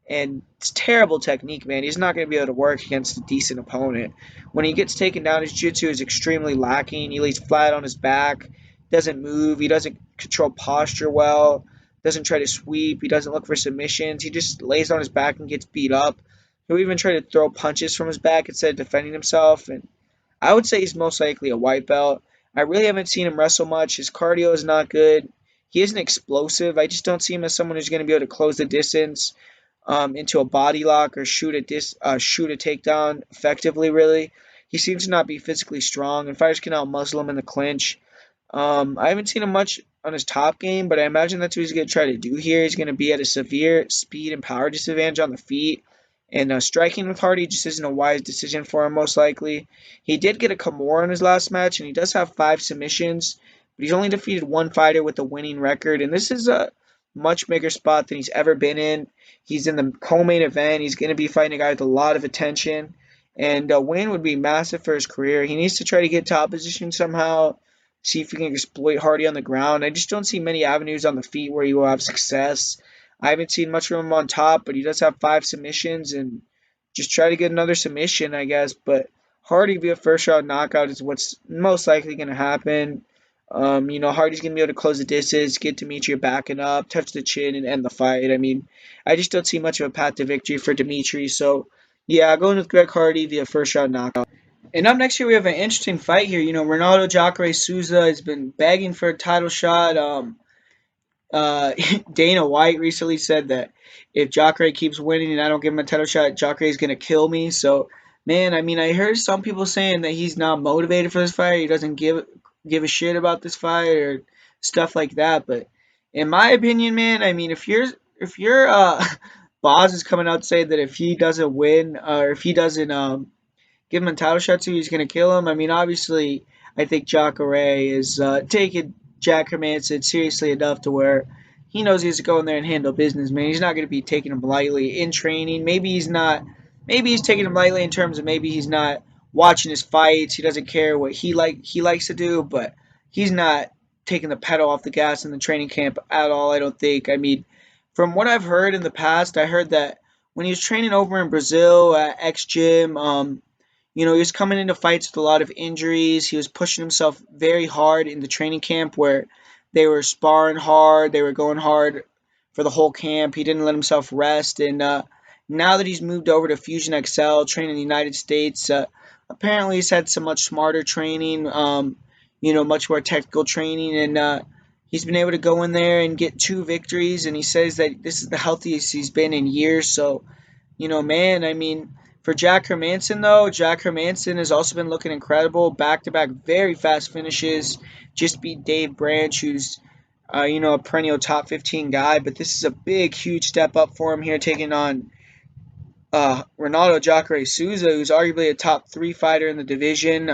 S1: and it's terrible technique, man. He's not going to be able to work against a decent opponent. When he gets taken down, his jiu-jitsu is extremely lacking. He lays flat on his back, doesn't move, he doesn't control posture well, doesn't try to sweep, he doesn't look for submissions. He just lays on his back and gets beat up. He'll even try to throw punches from his back instead of defending himself. And I would say he's most likely a white belt. I really haven't seen him wrestle much. His cardio is not good. He isn't explosive. I just don't see him as someone who's going to be able to close the distance into a body lock or shoot a takedown effectively, really. He seems to not be physically strong, and fighters can out-muscle him in the clinch. I haven't seen him much on his top game, but I imagine that's what he's going to try to do here. He's going to be at a severe speed and power disadvantage on the feet. And striking with Hardy just isn't a wise decision for him, most likely. He did get a Kimura in his last match, and he does have 5 submissions, but he's only defeated 1 fighter with a winning record, and this is a much bigger spot than he's ever been in. He's in the co-main event. He's going to be fighting a guy with a lot of attention, and a win would be massive for his career. He needs to try to get top position somehow, see if he can exploit Hardy on the ground. I just don't see many avenues on the feet where he will have success. I haven't seen much from him on top, but he does have 5 submissions, and just try to get another submission, I guess. But Hardy via first round knockout is what's most likely going to happen. Hardy's going to be able to close the distance, get Dimitri backing up, touch the chin, and end the fight. I mean, I just don't see much of a path to victory for Dimitri. So, yeah, going with Greg Hardy via first round knockout. And up next here, we have an interesting fight here. Ronaldo Jacare Souza has been begging for a title shot. Dana White recently said that if Jacare keeps winning and I don't give him a title shot, Jacare is going to kill me. So, man, I mean, I heard some people saying that he's not motivated for this fight. He doesn't give a shit about this fight or stuff like that. But in my opinion, man, I mean, if your boss is coming out saying that if he doesn't win or if he doesn't give him a title shot to, he's going to kill him. I mean, obviously, I think Jacare is taking Jack Hermansson seriously enough to where he knows he has to go in there and handle business, man. He's not going to be taking him lightly in training. Maybe he's not. Maybe he's taking him lightly in terms of maybe he's not watching his fights. He doesn't care what he likes to do, but he's not taking the pedal off the gas in the training camp at all. I don't think. I mean, from what I've heard in the past, I heard that when he was training over in Brazil at X Gym, he was coming into fights with a lot of injuries. He was pushing himself very hard in the training camp where they were sparring hard. They were going hard for the whole camp. He didn't let himself rest. And now that he's moved over to Fusion XL, training in the United States, apparently he's had some much smarter training, much more technical training. And he's been able to go in there and get 2 victories. And he says that this is the healthiest he's been in years. So, man, I mean, for Jack Hermansson, though, Jack Hermansson has also been looking incredible. Back-to-back very fast finishes. Just beat Dave Branch, who's, a perennial top 15 guy. But this is a big, huge step up for him here, taking on Ronaldo Jacare Souza, who's arguably a top 3 fighter in the division.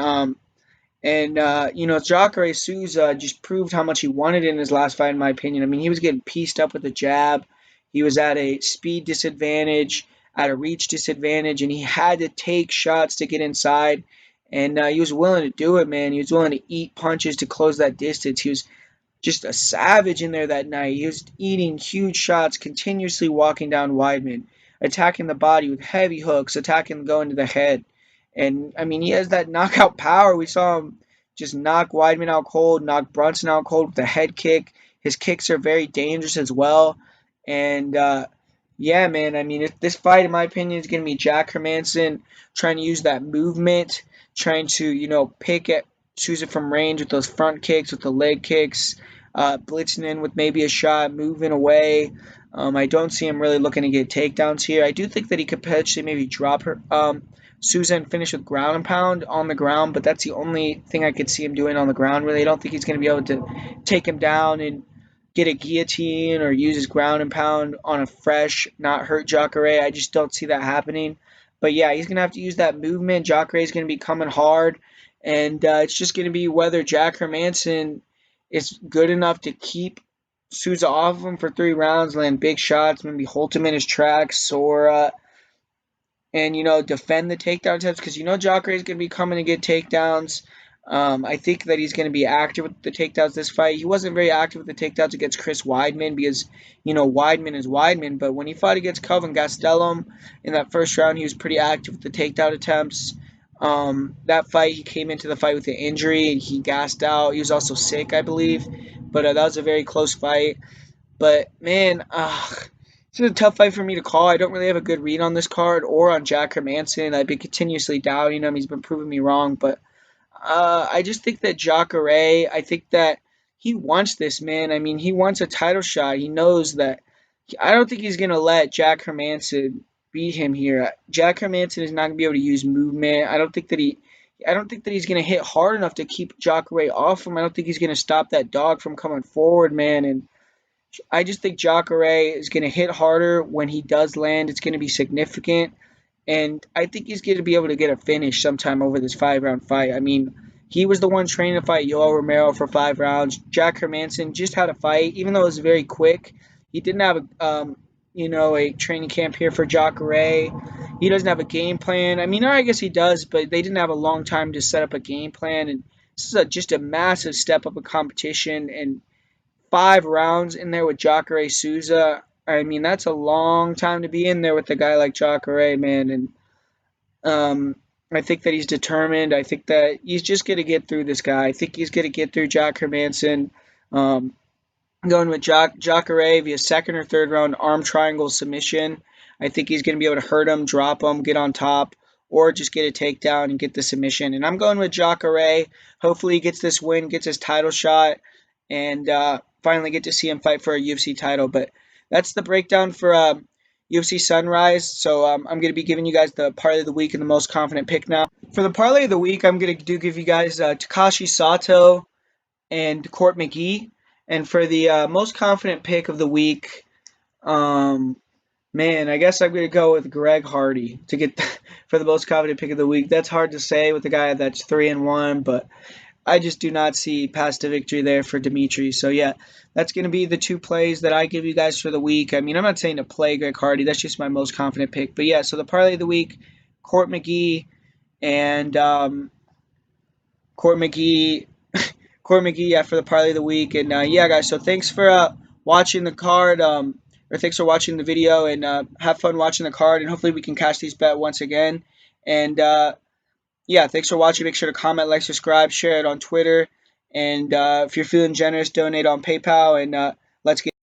S1: Jacare Souza just proved how much he wanted in his last fight, in my opinion. I mean, he was getting pieced up with the jab. He was at a speed disadvantage, at a reach disadvantage, and he had to take shots to get inside. And he was willing to do it, man. He was willing to eat punches to close that distance. He was just a savage in there that night. He was eating huge shots, continuously walking down Weidman, attacking the body with heavy hooks, attacking going to the head. And, I mean, he has that knockout power. We saw him just knock Weidman out cold, knock Brunson out cold with a head kick. His kicks are very dangerous as well. And, yeah, man, I mean, this fight, in my opinion, is going to be Jack Hermansson trying to use that movement, trying to, pick at Souza from range with those front kicks, with the leg kicks, blitzing in with maybe a shot, moving away. I don't see him really looking to get takedowns here. I do think that he could potentially maybe drop Souza and finish with ground and pound on the ground, but that's the only thing I could see him doing on the ground, really. I don't think he's going to be able to take him down and get a guillotine or use his ground and pound on a fresh, not hurt Jacare. I just don't see that happening. But yeah, he's going to have to use that movement. Jacare is going to be coming hard, and it's just going to be whether Jack Hermansson is good enough to keep Souza off of him for 3 rounds, land big shots, maybe hold him in his tracks, or defend the takedown attempts, because Jacare is going to be coming to get takedowns. I think that he's going to be active with the takedowns this fight. He wasn't very active with the takedowns against Chris Weidman because, Weidman is Weidman. But when he fought against Kelvin Gastelum in that first round, he was pretty active with the takedown attempts. That fight, he came into the fight with an injury and he gassed out. He was also sick, I believe. But that was a very close fight. But, man, this is a tough fight for me to call. I don't really have a good read on this card or on Jack Hermansson. I've been continuously doubting him. He's been proving me wrong. But I just think that Jacare, I think that he wants this, man. I mean, he wants a title shot. He knows that. I don't think he's going to let Jack Hermansson beat him here. Jack Hermansson is not going to be able to use movement. I don't think that he's going to hit hard enough to keep Jacare off him. I don't think he's going to stop that dog from coming forward, man. And I just think Jacare is going to hit harder when he does land. It's going to be significant. And I think he's going to be able to get a finish sometime over this 5-round fight. I mean, he was the one training to fight Yoel Romero for 5 rounds. Jack Hermansson just had a fight, even though it was very quick. He didn't have a training camp here for Jacare. He doesn't have a game plan. I mean, I guess he does, but they didn't have a long time to set up a game plan. And this is just a massive step up in competition. And 5 rounds in there with Jacare Souza. I mean, that's a long time to be in there with a guy like Jacare, man. And I think that he's determined. I think that he's just going to get through this guy. I think he's going to get through Jack Hermansson. Going with Jacare via 2nd or 3rd round arm triangle submission. I think he's going to be able to hurt him, drop him, get on top, or just get a takedown and get the submission. And I'm going with Jacare. Hopefully he gets this win, gets his title shot, and finally get to see him fight for a UFC title. But that's the breakdown for UFC Sunrise. So I'm going to be giving you guys the parlay of the week and the most confident pick now. For the parlay of the week, I'm going to give you guys Takashi Sato and Court Mcgee. And for the most confident pick of the week, man, I guess I'm going to go with Greg Hardy to get for the most confident pick of the week. That's hard to say with a guy that's 3-1, but I just do not see past a victory there for Dimitri. So yeah, that's going to be the two plays that I give you guys for the week. I mean, I'm not saying to play Greg Hardy. That's just my most confident pick. But yeah, so the parlay of the week, Court McGee and Court McGee, Court McGee, yeah, for the parlay of the week. And yeah, guys, so thanks for watching the card. Or thanks for watching the video, and have fun watching the card. And hopefully we can cash these bet once again. And yeah, thanks for watching. Make sure to comment, like, subscribe, share it on Twitter. And if you're feeling generous, donate on PayPal. And let's get